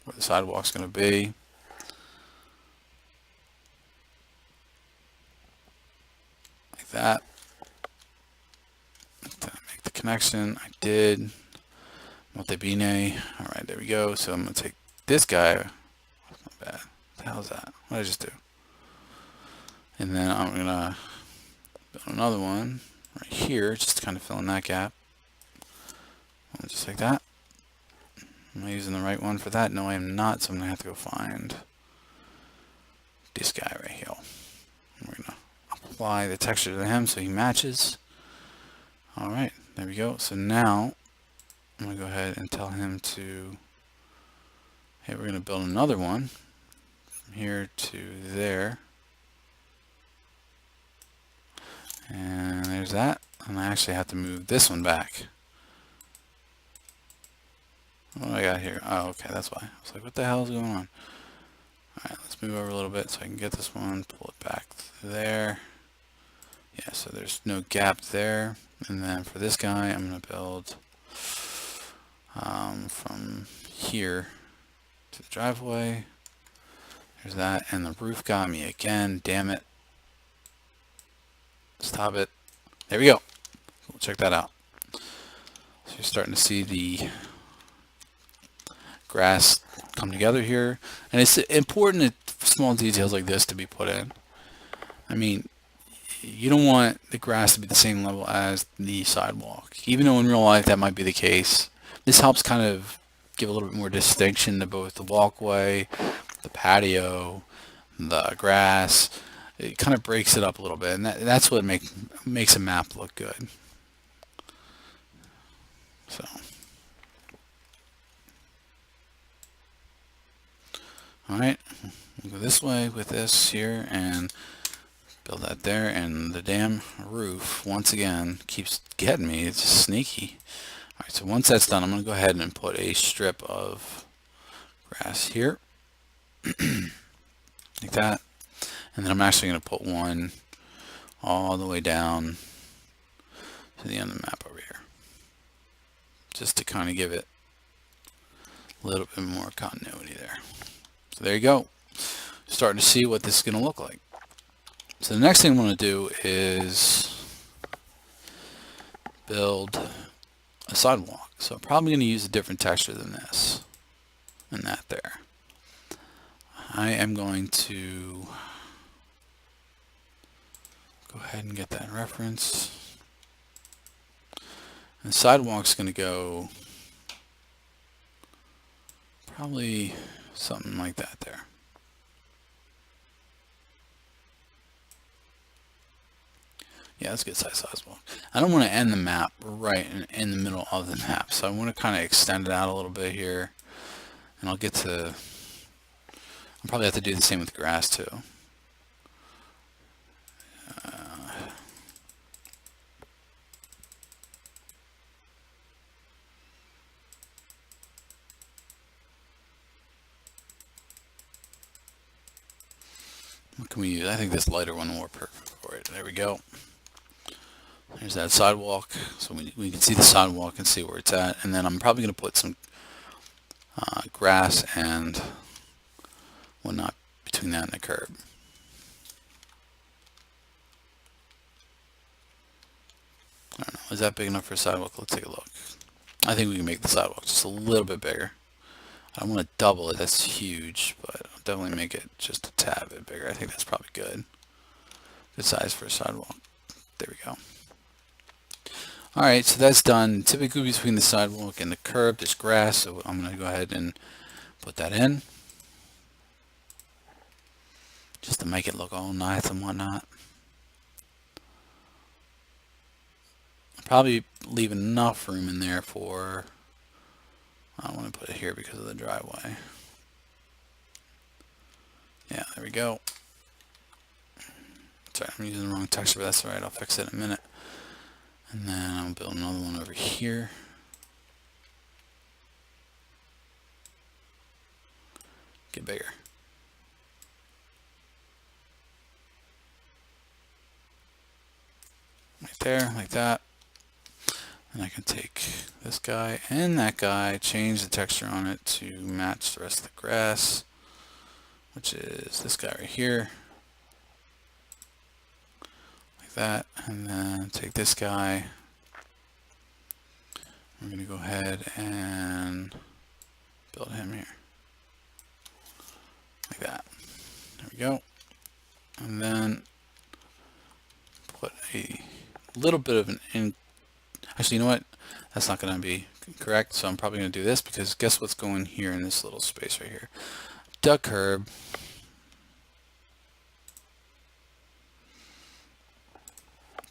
where the sidewalk's going to be. Like that. Did I make the connection? I did. Monte Bene. Alright, there we go. So I'm going to take this guy. That's not bad. What the hell is that? What did I just do? And then I'm going to build another one right here, just to kind of fill in that gap. And just like that. Am I using the right one for that? No, I am not, so I'm going to have to go find this guy right here. And we're going to apply the texture to him so he matches. Alright, there we go. So now I'm going to go ahead and tell him to, hey, we're going to build another one from here to there. And there's that. And I actually have to move this one back. What do I got here? Oh, okay, that's why. I was like, what the hell is going on? Alright, let's move over a little bit so I can get this one, pull it back there. Yeah, so there's no gap there. And then for this guy, I'm going to build from here to the driveway. There's that, and the roof got me again, damn it. Stop it. There we go. We'll check that out. So you're starting to see the grass come together here, and it's important that small details like this to be put in. I mean, you don't want the grass to be the same level as the sidewalk, even though in real life that might be the case. This helps kind of give a little bit more distinction to both the walkway, the patio, the grass. It kind of breaks it up a little bit, and that's what makes a map look good. So, alright, we'll go this way with this here and build that there, and the damn roof, once again, keeps getting me. It's just sneaky. Alright, so once that's done, I'm going to go ahead and put a strip of grass here, like that. And then I'm actually going to put one all the way down to the end of the map over here, just to kind of give it a little bit more continuity there. So there you go. Starting to see what this is going to look like. So the next thing I'm going to do is build a sidewalk. So I'm probably going to use a different texture than this and that there. I am going to go ahead and get that reference. And the sidewalk's going to go probably something like that there. Yeah, that's a good size sidewalk. I don't want to end the map right in the middle of the map, so I want to kind of extend it out a little bit here. And I'll get to... I'll probably have to do the same with grass too. What can we use? I think this lighter one will work perfect for it. There we go. There's that sidewalk, so we can see the sidewalk and see where it's at. And then I'm probably going to put some grass and whatnot between that and the curb. I don't know. Is that big enough for a sidewalk? Let's take a look. I think we can make the sidewalk just a little bit bigger. I don't want to double it. That's huge, but I'll definitely make it just a tad bit bigger. I think that's probably good. Good size for a sidewalk. There we go. Alright, so that's done. Typically between the sidewalk and the curb, there's grass, so I'm going to go ahead and put that in. Just to make it look all nice and whatnot. I'll probably leave enough room in there for... I don't want to put it here because of the driveway. Yeah, there we go. Sorry, I'm using the wrong texture, but that's alright. I'll fix it in a minute. And then I'll build another one over here. Get bigger. Right there, like that. And I can take this guy and that guy, change the texture on it to match the rest of the grass, which is this guy right here. Like that. And then take this guy. We're going to go ahead and build him here. Like that. There we go. And then put a little bit of an actually, you know what? That's not going to be correct, so I'm probably going to do this because guess what's going here in this little space right here? Duck curb.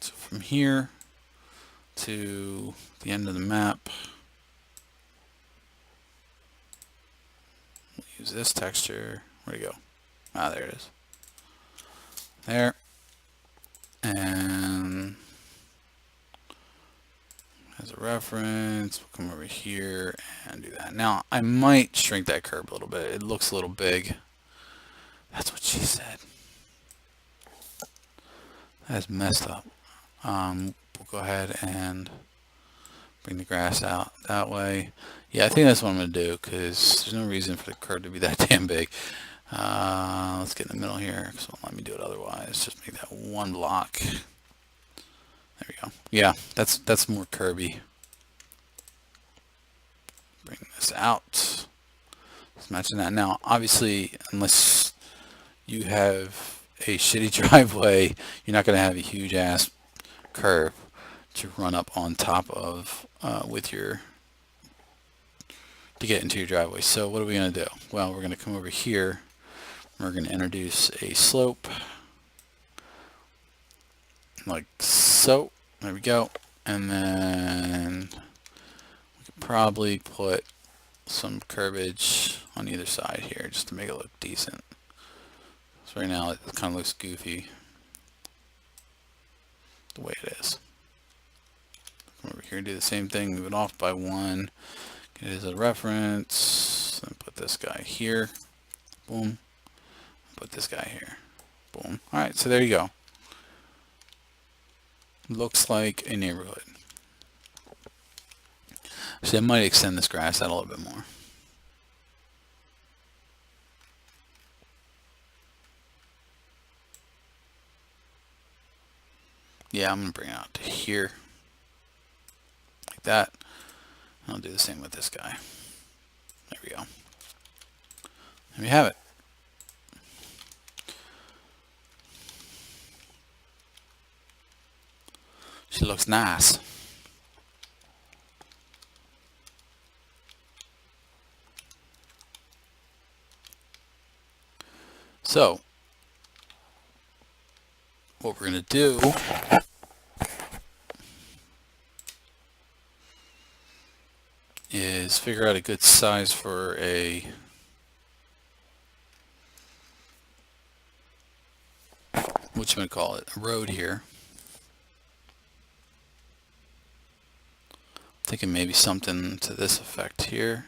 So from here to the end of the map, we'll use this texture. Where'd it go? Ah, there it is. There. And as a reference, we'll come over here and do that. Now, I might shrink that curb a little bit. It looks a little big. That's what she said. That's messed up. We'll go ahead and bring the grass out that way. Yeah, I think that's what I'm going to do because there's no reason for the curb to be that damn big. Let's get in the middle here because it won't let me do it otherwise. Just make that one block. There we go. Yeah, that's more curvy. Bring this out. Just matching that. Now, obviously, unless you have a shitty driveway, you're not going to have a huge ass curve to run up on top of to get into your driveway. So what are we going to do? Well, we're going to come over here. We're going to introduce a slope like so. There we go. And then we could probably put some curbage on either side here just to make it look decent. So right now it kind of looks goofy the way it is. Come over here and do the same thing, move it off by one, get it as a reference, and put this guy here. Boom. Put this guy here. Boom. Alright, so there you go. Looks like a neighborhood. So I might extend this grass out a little bit more. Yeah, I'm going to bring it out to here. Like that. I'll do the same with this guy. There we go. There we have it. She looks nice. So, what we're going to do figure out a good size for a call it, a road here. Thinking maybe something to this effect here.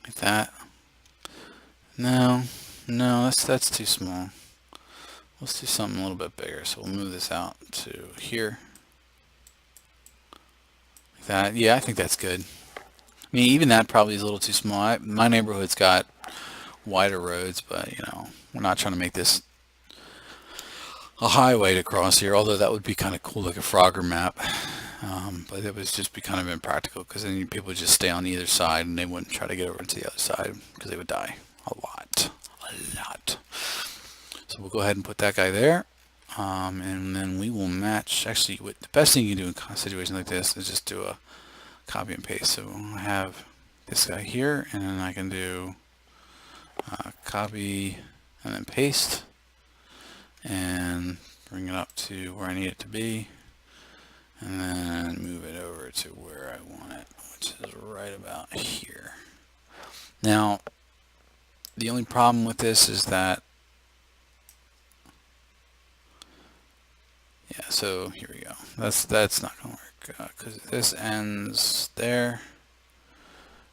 Like that. No, that's too small. Let's do something a little bit bigger. So we'll move this out to here. Like that. Yeah, I think that's good. I mean, even that probably is a little too small. My neighborhood's got wider roads, but you know, we're not trying to make this a highway to cross here, although that would be kind of cool, like a Frogger map. But it would just be kind of impractical, because then people would just stay on either side and they wouldn't try to get over to the other side because they would die a lot. So we'll go ahead and put that guy there, and then we will match. Actually, the best thing you can do in a situation like this is just do a copy and paste. So I have this guy here, and then I can do copy and then paste and bring it up to where I need it to be, and then move it over to where I want it, which is right about here. Now, the only problem with this is that, yeah, so here we go. That's not going to work, because this ends there,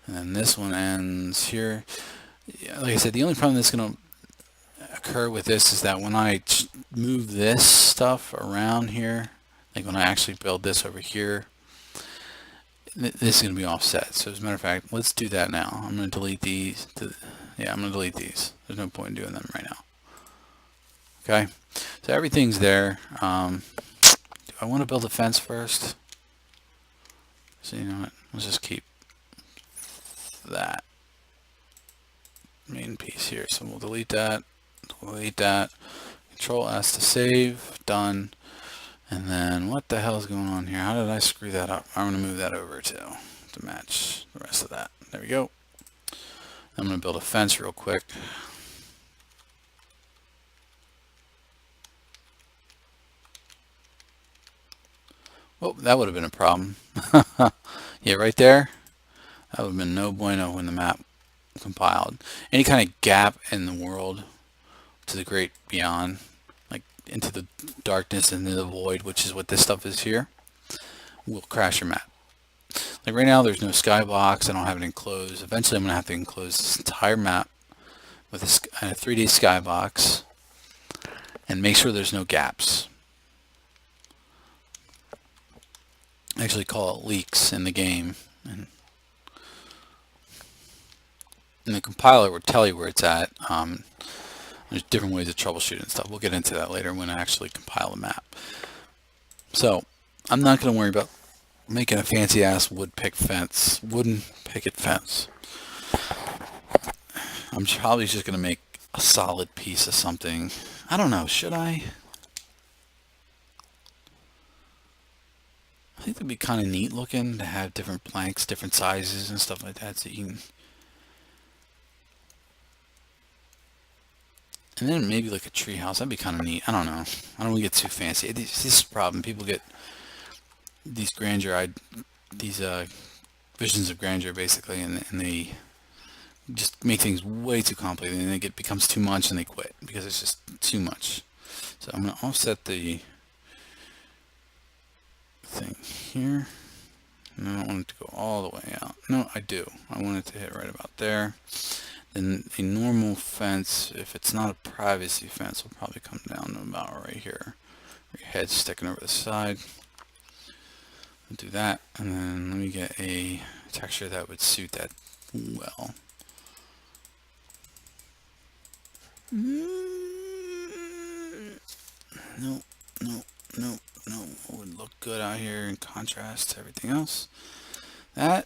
and then this one ends here. Yeah, like I said, the only problem that's going to occur with this is that when I move this stuff around here, like when I actually build this over here, this is going to be offset. So as a matter of fact, let's do that now. I'm going to delete these. Yeah, I'm going to delete these. There's no point in doing them right now. Okay, so everything's there. Do I want to build a fence first? So you know what? Let's just keep that main piece here. So we'll delete that. Delete that. Control S to save. Done. And then what the hell is going on here? How did I screw that up? I'm going to move that over to match the rest of that. There we go. I'm going to build a fence real quick. Oh, that would have been a problem. Yeah, right there. That would have been no bueno when the map compiled. Any kind of gap in the world to the great beyond, like into the darkness and into the void, which is what this stuff is here, will crash your map. Like right now, there's no skybox. I don't have it enclosed. Eventually, I'm going to have to enclose this entire map with a 3D skybox and make sure there's no gaps. I actually call it leaks in the game, and the compiler will tell you where it's at. There's different ways of troubleshooting stuff. We'll get into that later when I actually compile the map. So I'm not going to worry about making a fancy ass wooden picket fence. I'm probably just going to make a solid piece of something. I don't know, should I? I think it'd be kind of neat looking to have different planks, different sizes and stuff like that, so you can. And then maybe like a tree house. That'd be kind of neat. I don't know. I don't want to get too fancy. This is the problem. People get these visions of grandeur basically, and they just make things way too complicated, and it becomes too much, and they quit because it's just too much. So I'm going to offset the thing here, and I don't want it to go all the way out. No, I do. I want it to hit right about there. Then a normal fence, if it's not a privacy fence, will probably come down to about right here. Your head's sticking over the side. I'll do that, and then let me get a texture that would suit that well. No. It would look good out here in contrast to everything else. Yeah,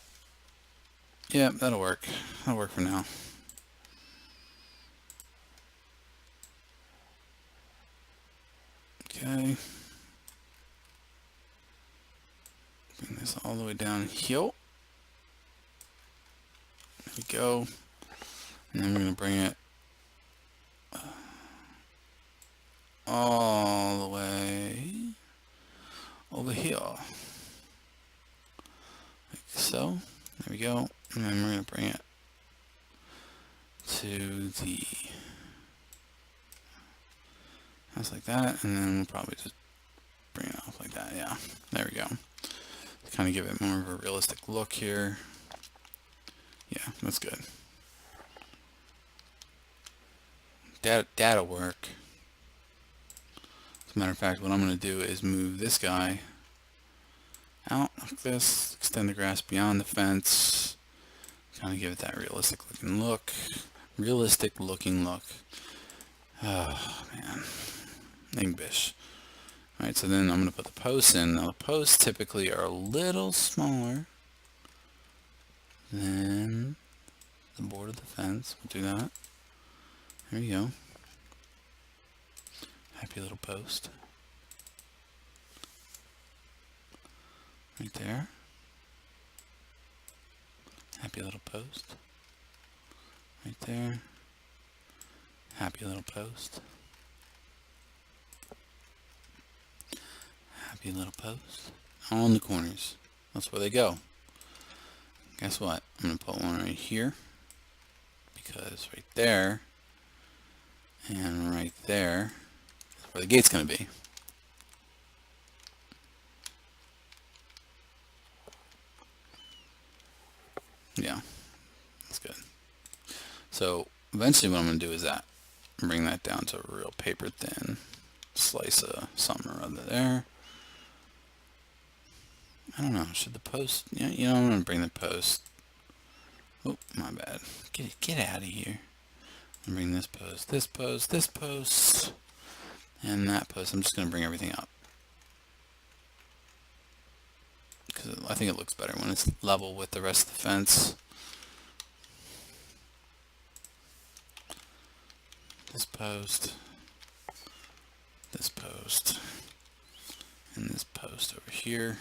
that'll work. That'll work for now. Okay. Bring this all the way down here. There we go. And then we're going to bring it all the way over here, like so. There we go. And then we're going to bring it to the house like that, and then we'll probably just bring it off like that. Yeah, there we go. Kind of give it more of a realistic look here. Yeah, that's good. That'll work. As a matter of fact, what I'm going to do is move this guy out like this, extend the grass beyond the fence, kind of give it that realistic looking look. Oh man, English. Alright, so then I'm going to put the posts in. Now the posts typically are a little smaller than the board of the fence. We'll do that. There you go. Happy little post. Right there. Happy little post. Right there. Happy little post. Happy little post. All in the corners. That's where they go. Guess what? I'm going to put one right here. Because right there and right there is where the gate's going to be. Yeah, that's good. So eventually what I'm going to do is that. Bring that down to a real paper thin slice of something or other there. I don't know, should the post, yeah, you know, I'm going to bring the post. Oh, my bad. Get out of here. I'm bring this post, this post, this post, and that post. I'm just going to bring everything up. Because I think it looks better when it's level with the rest of the fence. This post, and this post over here.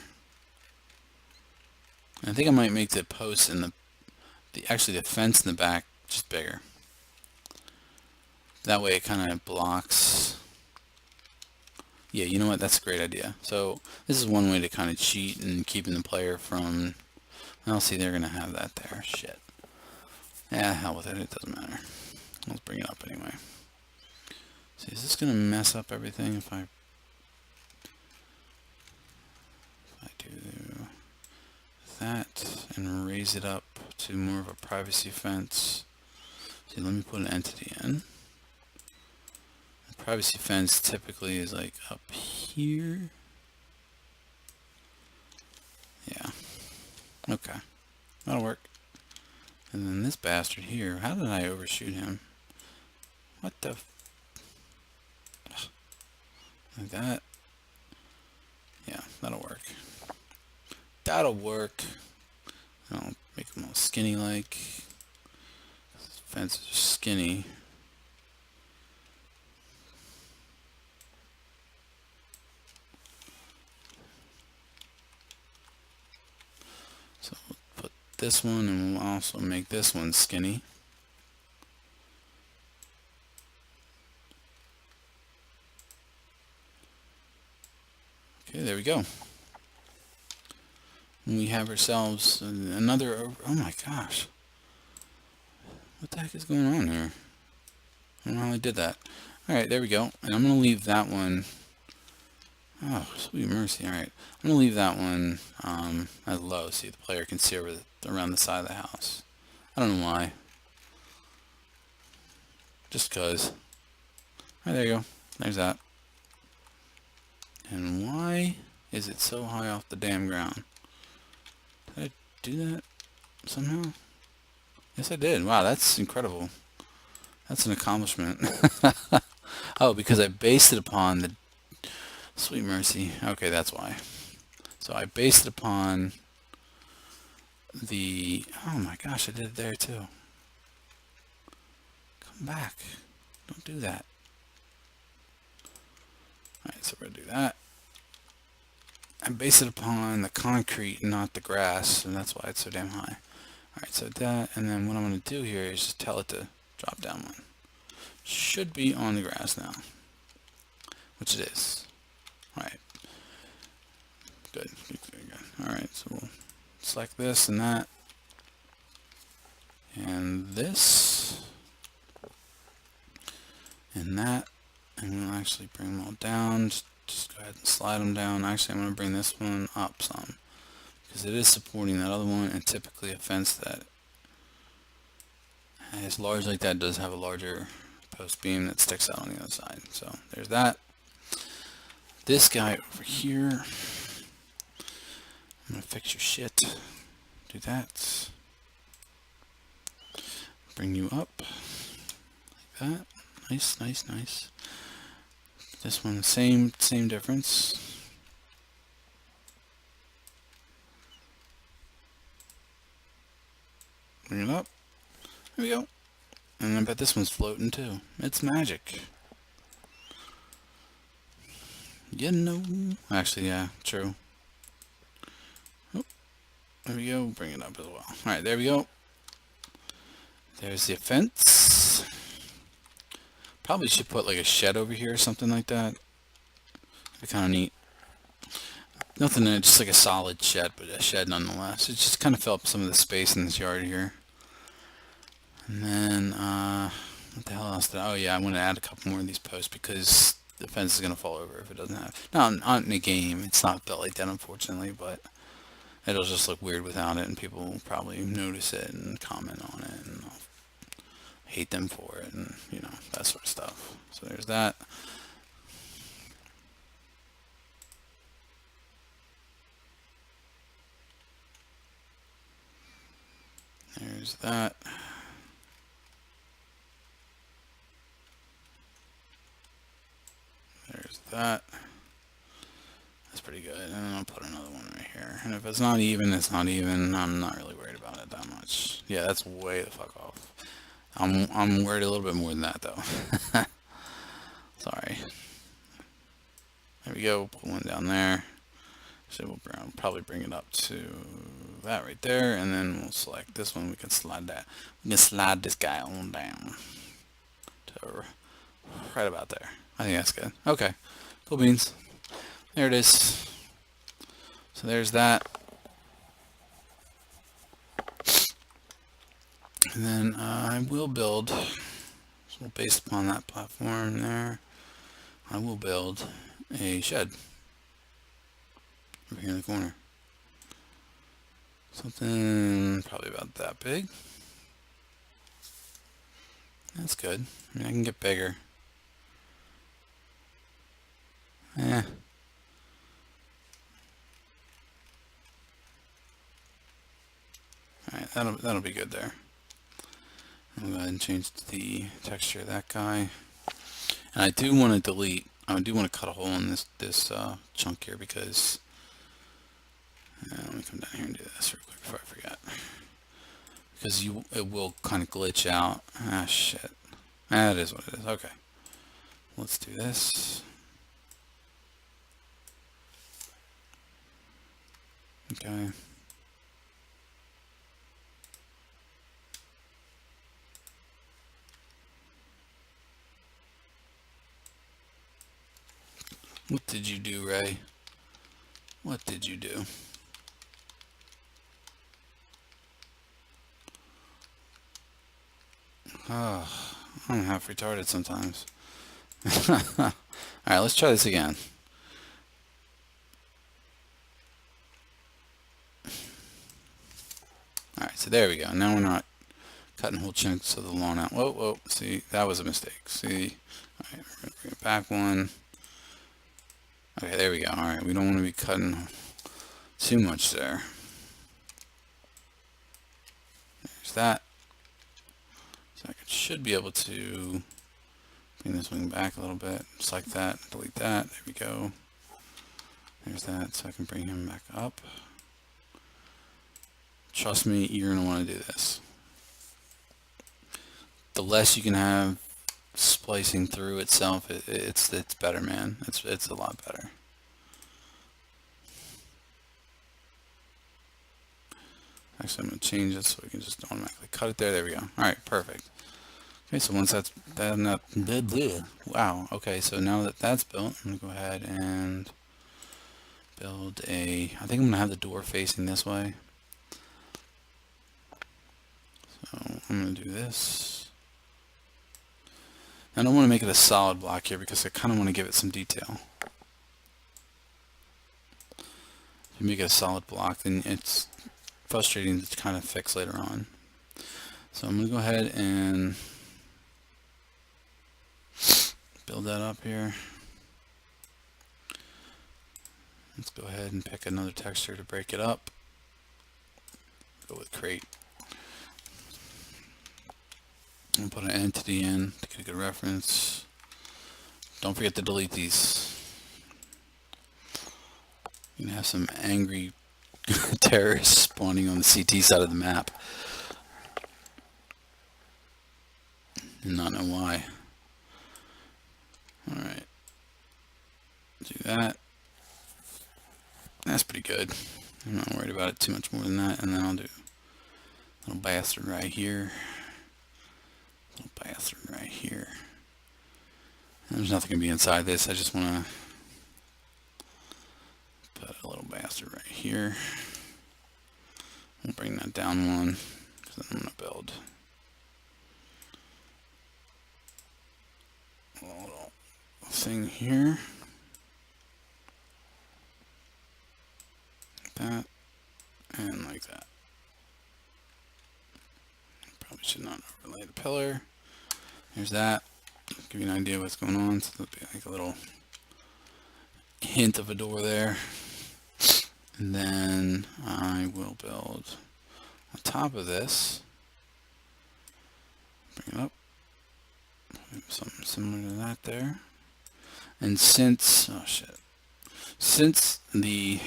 And I think I might make the post in actually the fence in the back just bigger. That way it kind of blocks. Yeah, you know what? That's a great idea. So this is one way to kind of cheat and keeping the player from. I'll see they're gonna have that there. Shit. Yeah, hell with it. It doesn't matter. Let's bring it up anyway. See, is this gonna mess up everything if I do that and raise it up to more of a privacy fence? See, let me put an entity in. The privacy fence typically is like up here. Yeah. Okay. That'll work. And then this bastard here, how did I overshoot him? What the like that? Yeah, that'll work. That'll work. I'll make them all skinny like. Fences are skinny. So we'll put this one and we'll also make this one skinny. Okay, there we go. And we have ourselves another, oh my gosh. What the heck is going on here? I don't know how I did that. Alright, there we go. And I'm going to leave that one. Oh, sweet mercy. Alright. I'm going to leave that one as low so the player can see around the side of the house. I don't know why. Just because. Alright, there you go. There's that. And why is it so high off the damn ground? Did I do that somehow? Yes, I did. Wow, that's incredible. That's an accomplishment. Oh, because I based it upon the sweet mercy. Okay, that's why. So I based it upon the, oh my gosh, I did it there too. Come back. Don't do that. Alright, so we're going to do that. I base it upon the concrete, not the grass, and that's why it's so damn high. Alright, so that, and then what I'm going to do here is just tell it to drop down one. Should be on the grass now. which it is. Alright. Good. Alright, so we'll select this and that. And this. And that. And we'll actually bring them all down. Just go ahead and slide them down. Actually, I'm going to bring this one up some, because it is supporting that other one, and typically a fence that is large like that does have a larger post beam that sticks out on the other side. So there's that. This guy over here, I'm going to fix your shit. Do that. Bring you up like that. Nice, nice, nice. This one, same difference. Bring it up. There we go. And I bet this one's floating too. It's magic. You know. Actually, yeah, true. Oh, there we go. Bring it up as well. Alright, there we go. There's the fence. Probably should put like a shed over here or something like that. It'd be kind of neat. Nothing in it, just like a solid shed, but a shed nonetheless. It just kind of fill up some of the space in this yard here. And then, what the hell else did oh yeah, I'm going to add a couple more of these posts because the fence is going to fall over if it doesn't have. Now, not in a game, it's not built like that unfortunately, but it'll just look weird without it, and people will probably notice it and comment on it, and I'll hate them for it, and you know, that sort of stuff. So there's that. There's that. There's that. That's pretty good. And then I'll put another one right here. And if it's not even, it's not even. I'm not really worried about it that much. Yeah, that's way the fuck off. I'm worried a little bit more than that though. Sorry. There we go. Put one down there. So we'll probably bring it up to that right there, and then we'll select this one. We can slide that. We can slide this guy on down to right about there. I think that's good. Okay, cool beans. There it is. So there's that. And then I will build, so based upon that platform there, I will build a shed over here in the corner. Something probably about that big. That's good. I mean, I can get bigger. Yeah. Alright, that'll be good there. I'll go ahead and change the texture of that guy. And I do want to delete, I do want to cut a hole in this chunk here because, let me come down here and do this real quick before I forget. Because it will kind of glitch out. Ah, shit. That is what it is. Okay. Let's do this. Okay. What did you do, Ray? What did you do? Oh, I'm half retarded sometimes. Alright, let's try this again. Alright, so there we go. Now we're not cutting whole chunks of the lawn out. Whoa, whoa. See, that was a mistake. See? Alright, we're going to bring it back one. Okay, there we go. Alright, we don't want to be cutting too much there. There's that. So I should be able to bring this wing back a little bit. Just like that. Delete that. There we go. There's that. So I can bring him back up. Trust me, you're going to want to do this. The less you can have splicing through itself, it's better, man. It's a lot better. Actually, I'm going to change it so we can just automatically cut it there. There we go. Alright, perfect. Okay, so once that's done up, blah, blah. Wow. Okay, so now that that's built, I'm gonna go ahead and build a. I think I'm gonna have the door facing this way. So I'm gonna do this. I don't want to make it a solid block here because I kind of want to give it some detail. If you make it a solid block, then it's frustrating to kind of fix later on. So I'm gonna go ahead and build that up here. Let's go ahead and pick another texture to break it up. Go with crate. I'm gonna put an entity in to get a good reference. Don't forget to delete these. You're gonna have some angry terrorists spawning on the CT side of the map. And not know why. Alright. Do that. That's pretty good. I'm not worried about it too much more than that. And then I'll do a little bastard right here. Little bastard right here. And there's nothing gonna be inside this. I just wanna put a little bastard right here. We'll bring that down one because then I'm gonna build a little thing here. Like that and like that. Probably should not overlay the pillar. There's that. Give you an idea what's going on. So there'll be like a little hint of a door there. And then I will build on top of this. Bring it up. Something similar to that there. And since, oh shit, since the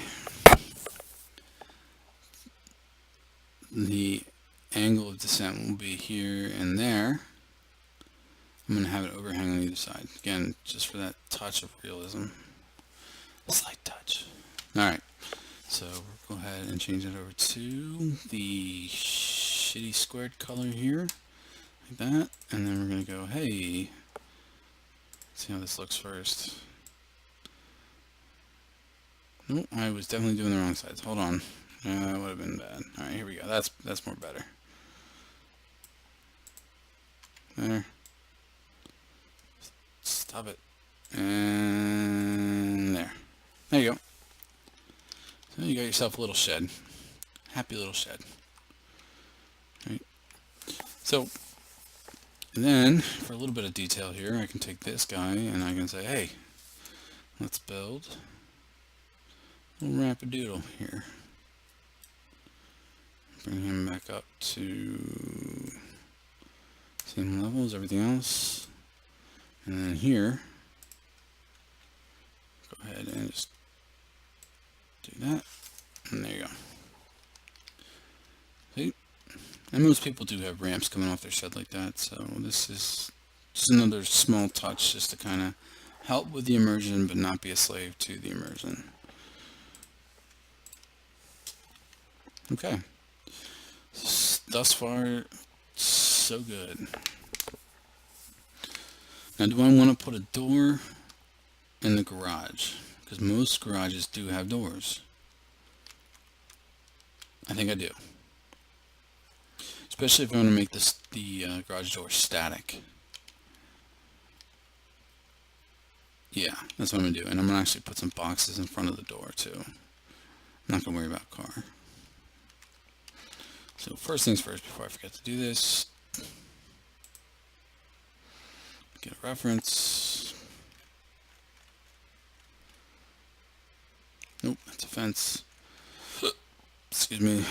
angle of descent will be here and there, I'm going to have it overhang on either side. Again, just for that touch of realism. A slight touch. Alright, so we'll go ahead and change it over to the shitty squared color here. Like that. And then we're going to go, hey, see how this looks first. Nope, I was definitely doing the wrong sides. Hold on. That would have been bad. Alright, here we go. That's more better. There. Stop it. And there. There you go. So you got yourself a little shed. Happy little shed. Right. So, and then, for a little bit of detail here, I can take this guy and I can say, hey, let's build a little rapadoodle here. Bring him back up to same level as everything else. And then here, go ahead and just do that. And there you go. See? And most people do have ramps coming off their shed like that. So this is just another small touch just to kind of help with the immersion but not be a slave to the immersion. Okay. Thus far, so good. Now, do I want to put a door in the garage? Because most garages do have doors. I think I do. Especially if I want to make this the garage door static. Yeah, that's what I'm going to do. And I'm going to actually put some boxes in front of the door, too. I'm not going to worry about car. So first things first, before I forget to do this, get a reference. Nope, that's a fence. Excuse me.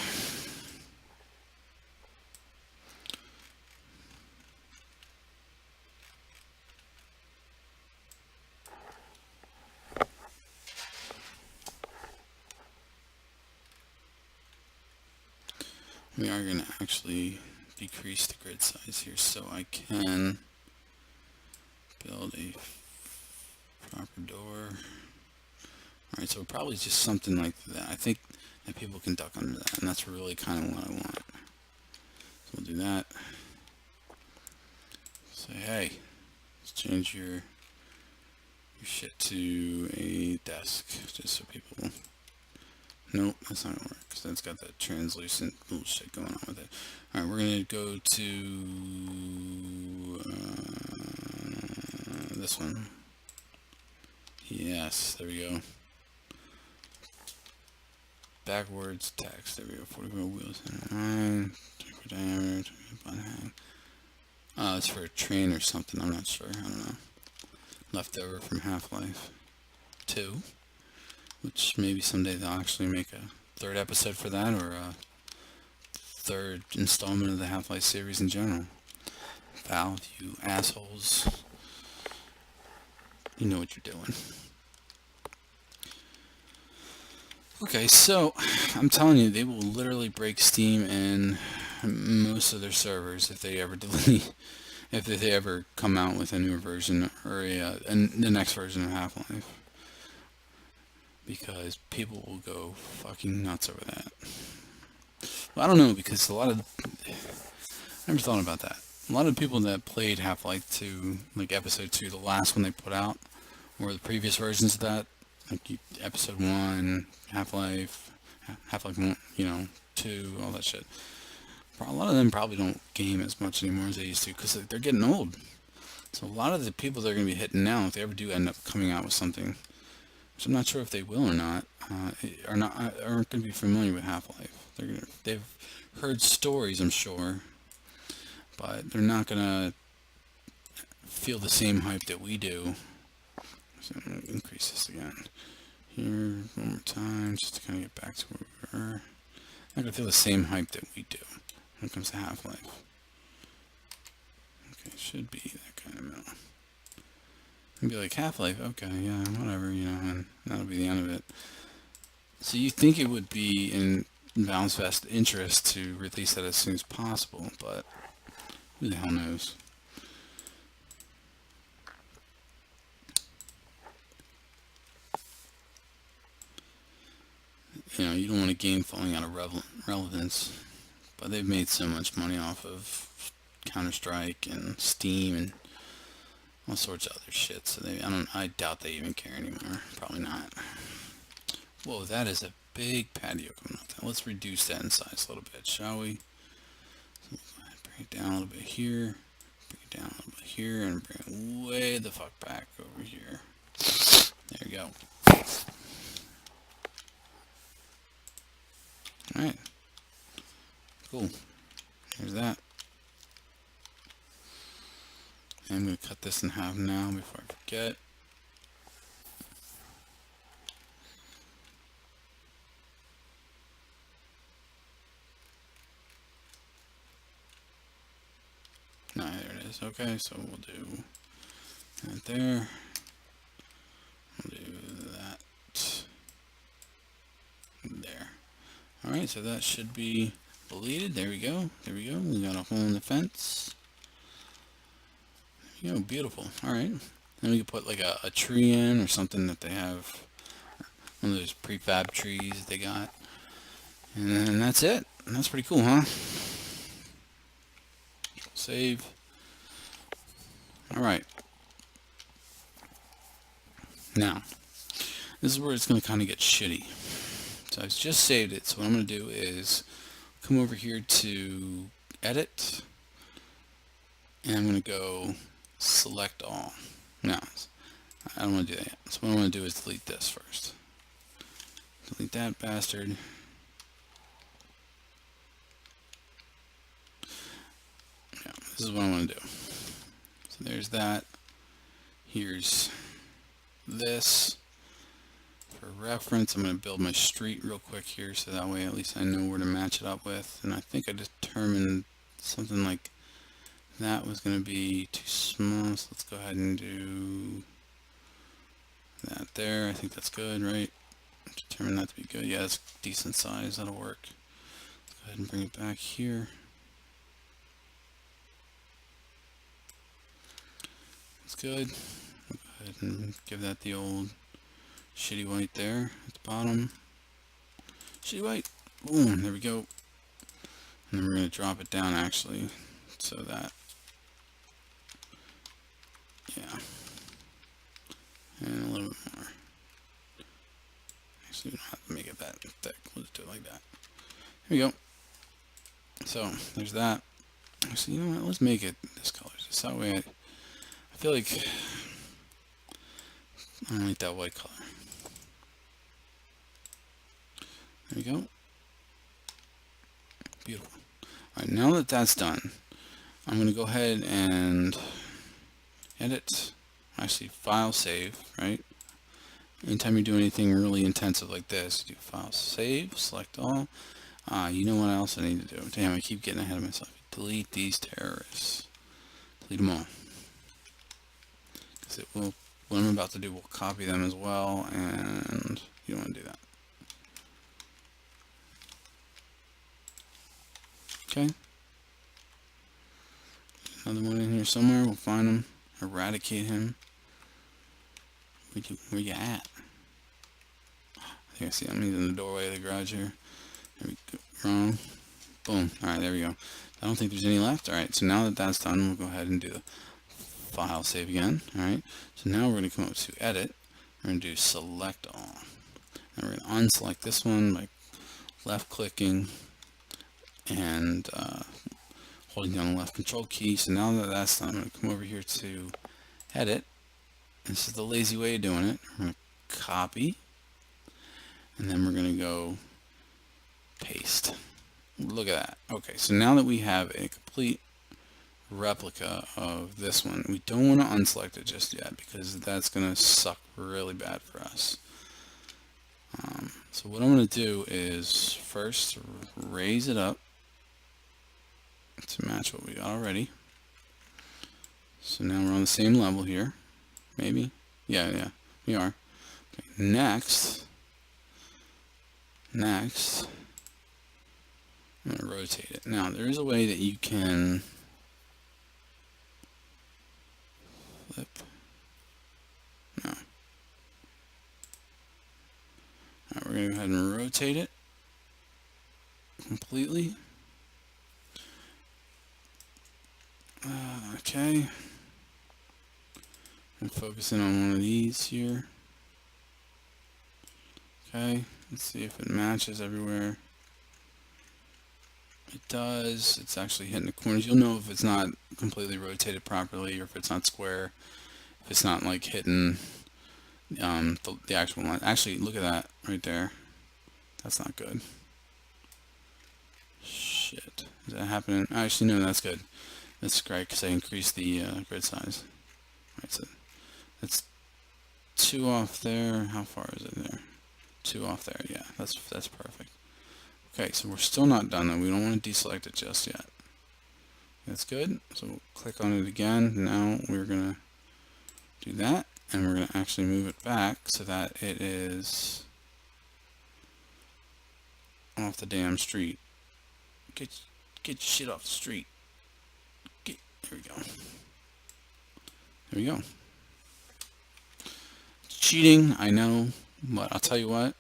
We are going to actually decrease the grid size here so I can build a proper door. Alright, so probably just something like that. I think that people can duck under that, and that's really kind of what I want. So we'll do that. hey, let's change your shit to a desk, just so people. Nope, that's not gonna work because that's got that translucent bullshit going on with it. All right, we're gonna go to this one. Yes, there we go. Backwards text. There we go. 44 wheels. 9. Diameter. It's for a train or something. I'm not sure. I don't know. Leftover from Half-Life 2, which maybe someday they'll actually make a third episode for that, or a third installment of the Half-Life series in general. Valve, you assholes. You know what you're doing. Okay, so I'm telling you, they will literally break Steam and most of their servers if they ever delete, if they ever come out with a newer version or the next version of Half-Life, because people will go fucking nuts over that. Well, I don't know, because I never thought about that. A lot of people that played Half-Life 2, like Episode 2, the last one they put out, or the previous versions of that, like Episode 1, Half-Life 1, 2, all that shit. A lot of them probably don't game as much anymore as they used to, because they're getting old. So a lot of the people they're going to be hitting now, if they ever do end up coming out with something, which I'm not sure if they will or not, aren't going to be familiar with Half-Life. They've heard stories, I'm sure, but they're not going to feel the same hype that we do. So I'm going to increase this again. Here, one more time, just to kind of get back to where we were. Not going to feel the same hype that we do when it comes to Half-Life. Okay, should be that kind of amount. And be like, Half-Life, okay, yeah, whatever, and that'll be the end of it. So you think it would be in Valve's best interest to release that as soon as possible, but who the hell knows? You don't want a game falling out of relevance, but they've made so much money off of Counter-Strike and Steam and all sorts of other shit, so I doubt they even care anymore. Probably not. Whoa, that is a big patio coming up there. Let's reduce that in size a little bit, shall we? So bring it down a little bit here, bring it down a little bit here, and bring it way the fuck back over here. There you go. Alright. Cool. Here's that. And I'm going to cut this in half now before I forget. There it is. Okay, so we'll do that there. We'll do that there. Alright, so that should be deleted. There we go. There we go. We got a hole in the fence. There you go. Beautiful. Alright. Then we can put like a tree in or something that they have. One of those prefab trees that they got. And then that's it. And that's pretty cool, huh? Save. Alright. Now, this is where it's going to kind of get shitty. So I've just saved it. So what I'm going to do is come over here to Edit. And I'm going to go Select All. No, I don't want to do that yet. So what I want to do is delete this first. Delete that bastard. Yeah, this is what I want to do. So there's that. Here's this. For reference, I'm going to build my street real quick here, so that way at least I know where to match it up with. And I think I determined something like that was going to be too small, so let's go ahead and do that there. I think that's good, right? Determine that to be good. Yeah, that's decent size. That'll work. Let's go ahead and bring it back here. That's good. We'll go ahead and give that the old shitty white there at the bottom. Shitty white. Boom. There we go. And then we're going to drop it down actually, so that Yeah. And a little bit more. Actually, we don't have to make it that thick. We'll just do it like that. Here we go. So, there's that. Actually, you know what? Let's make it this color. Just that way I feel like I don't like that white color. There we go. Beautiful. Alright, now that that's done, I'm going to go ahead and edit. Actually, file save, right? Anytime you do anything really intensive like this, do file save, select all. You know what else I need to do? Damn, I keep getting ahead of myself. Delete these terrorists. Delete them all. Because it will, what I'm about to do will copy them as well, and you don't want to do that. Okay. Another one in here somewhere. We'll find him. Eradicate him. Where you at? I think I see him. He's in the doorway of the garage here. There we go. Wrong. Boom. Alright, there we go. I don't think there's any left. Alright, so now that that's done, we'll go ahead and do the file save again. Alright, so now we're going to come up to edit. We're going to do select all. And we're going to unselect this one by left clicking and holding down the left control key. So now that that's done, I'm going to come over here to edit. This is the lazy way of doing it. We're going to copy, and then we're going to go paste. Look at that. Okay, so now that we have a complete replica of this one, we don't want to unselect it just yet because that's going to suck really bad for us. So what I'm going to do is first raise it up to match what we got already. So now we're on the same level here. Maybe? Yeah, we are. Okay, next, I'm going to rotate it. Now, there is a way that you can flip. No. Alright, we're going to go ahead and rotate it completely. Okay. I'm focusing on one of these here. Okay, let's see if it matches everywhere. It does. It's actually hitting the corners. You'll know if it's not completely rotated properly or if it's not square. If it's not like hitting the actual line. Actually, look at that right there. That's not good. Shit. Is that happening? Actually, no, that's good. That's great because I increased the grid size. Right, so that's 2 off there. How far is it there? 2 off there. Yeah, that's perfect. Okay, so we're still not done though. We don't want to deselect it just yet. That's good. So we'll click on it again. Now we're going to do that, and we're going to actually move it back so that it is off the damn street. Get your shit off the street. There we go. There we go. It's cheating, I know, but I'll tell you what.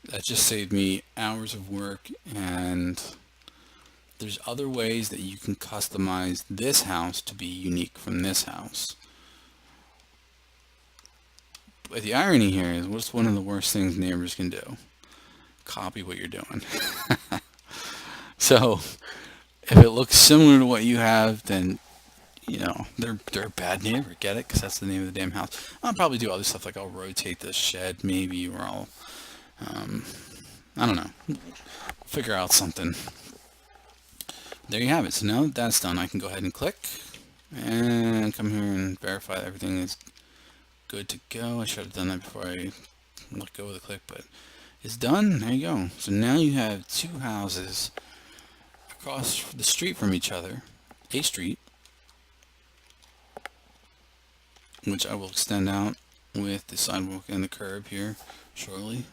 That just saved me hours of work, and there's other ways that you can customize this house to be unique from this house. But the irony here is, what's one of the worst things neighbors can do? Copy what you're doing. So if it looks similar to what you have, then you know they're a bad neighbor. Get it? Because that's the name of the damn house. I'll probably do other stuff, like I'll rotate the shed maybe, or I'll I don't know, figure out something. There you have it. So now that that's done, I can go ahead and click and come here and verify that everything is good to go. I should have done that before I let go of the click, but it's done. There you go. So now you have 2 houses across the street from each other, a street, which I will extend out with the sidewalk and the curb here shortly.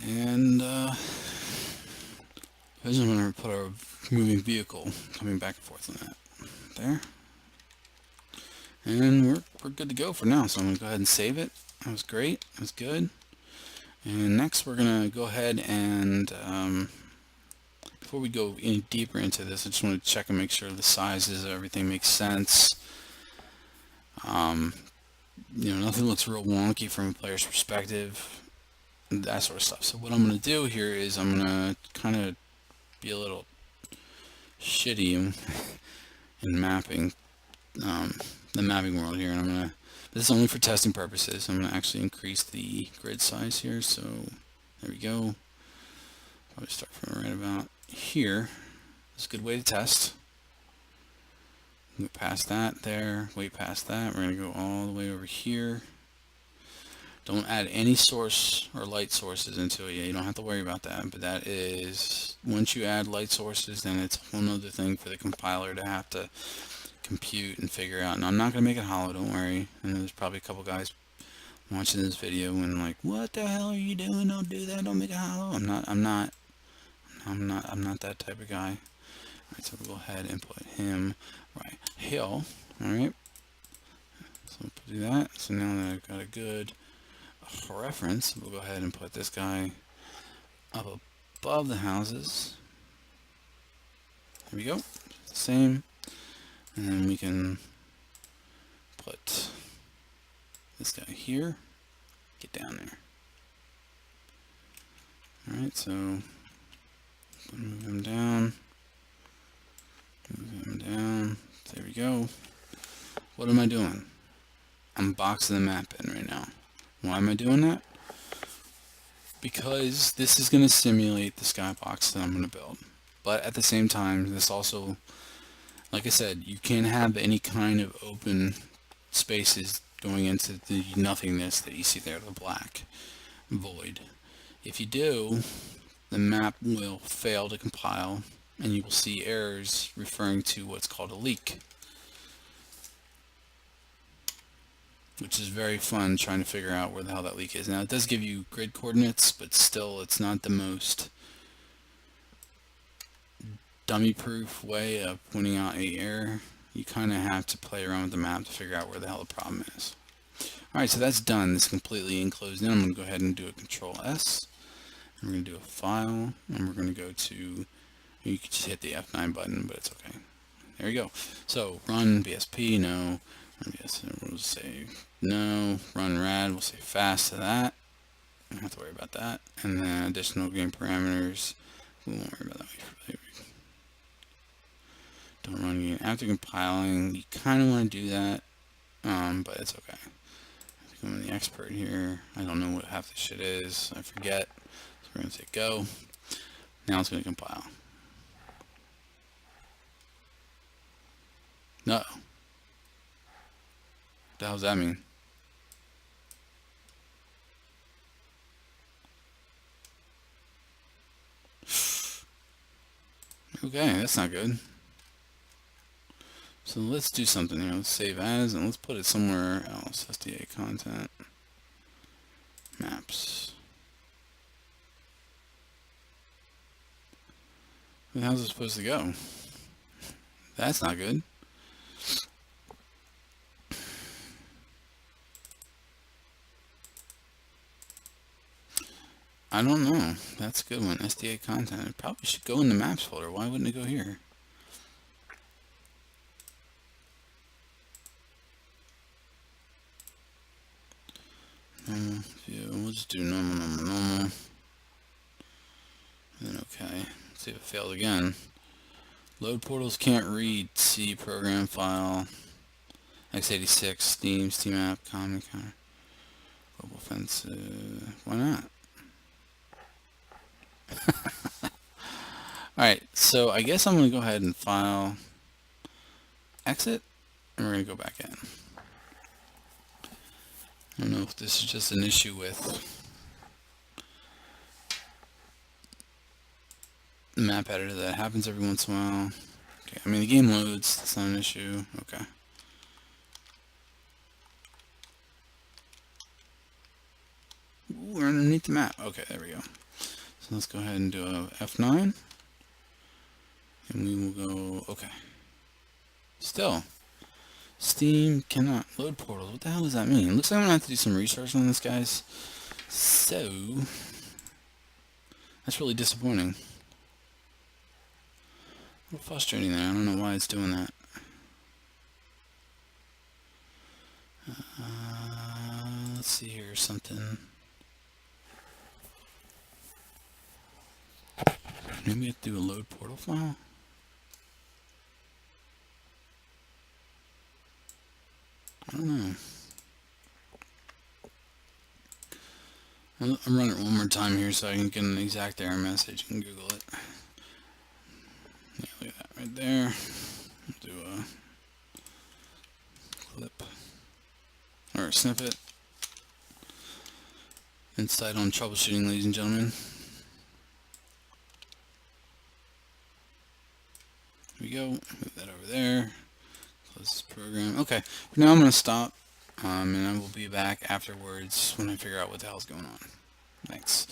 And I just want to put our moving vehicle coming back and forth on that there, and we're good to go for now. So I'm gonna go ahead and save it. That was great. That was good. And next we're gonna go ahead and before we go any deeper into this, I just want to check and make sure the sizes of everything makes sense. Nothing looks real wonky from a player's perspective, that sort of stuff. So what I'm going to do here is I'm going to kind of be a little shitty in mapping, the mapping world here, and I'm going to, this is only for testing purposes. I'm going to actually increase the grid size here, so there we go. Probably start from right about here. It's a good way to test. Go past that there, way past that. We're going to go all the way over here. Don't add any source or light sources into it yet. You don't have to worry about that. But that is, once you add light sources, then it's a whole other thing for the compiler to have to compute and figure out. And I'm not going to make it hollow, don't worry. I know there's probably a couple guys watching this video and like, what the hell are you doing? Don't do that. Don't make it hollow. I'm not that type of guy. Alright, so we'll go ahead and put him right here. Alright. So we'll do that. So now that I've got a good reference, we'll go ahead and put this guy up above the houses. There we go. It's the same. And then we can put this guy here. Get down there. Alright, so move him down. Move him down. There we go. What am I doing? I'm boxing the map in right now. Why am I doing that? Because this is going to simulate the skybox that I'm going to build. But at the same time, this also, like I said, you can't have any kind of open spaces going into the nothingness that you see there, the black void. If you do, the map will fail to compile, and you will see errors referring to what's called a leak, which is very fun trying to figure out where the hell that leak is. Now, it does give you grid coordinates, but still, it's not the most dummy-proof way of pointing out a error. You kind of have to play around with the map to figure out where the hell the problem is. Alright, so that's done. It's completely enclosed in. I'm going to go ahead and do a Control S. And we're going to do a file, and we're going to go to, you can just hit the F9 button, but it's okay. There you go. So, run BSP, no. Run BSP, we'll say no. Run rad, we'll say fast to that. Don't have to worry about that. And then additional game parameters, we won't worry about that. Don't run game. After compiling, you kind of want to do that, but it's okay. I'm the expert here. I don't know what half this shit is. I forget. So we're going to say go. Now it's going to compile. No. What the hell does that mean? Okay, that's not good. So let's do something here. Let's save as, and let's put it somewhere else. SDA content. Maps. Where the hell is it supposed to go? That's not good. I don't know. That's a good one. SDA content. It probably should go in the maps folder. Why wouldn't it go here? Normal view. We'll just do normal. And then okay. Let's see if it failed again. Load portals can't read C program file. x86, Steam app, common counter. Global offensive. Why not? Alright, so I guess I'm going to go ahead and file exit, and we're going to go back in. I don't know if this is just an issue with the map editor that happens every once in a while. Okay, I mean the game loads, that's not an issue. Okay. Ooh, we're underneath the map. Okay, there we go. So let's go ahead and do a F9. And we will go, okay. Still, Steam cannot load portals. What the hell does that mean? Looks like I'm going to have to do some research on this, guys. So, that's really disappointing. A little frustrating there. I don't know why it's doing that. Let's see here, something. Maybe we have to do a load portal file. I don't know. I'm running it one more time here so I can get an exact error message. You can Google it. Yeah, look at that right there. Do a clip or a snippet. Insight on troubleshooting, ladies and gentlemen. Here we go. Move that over there. Close this program. Okay. For now I'm going to stop. And I will be back afterwards when I figure out what the hell's going on. Thanks.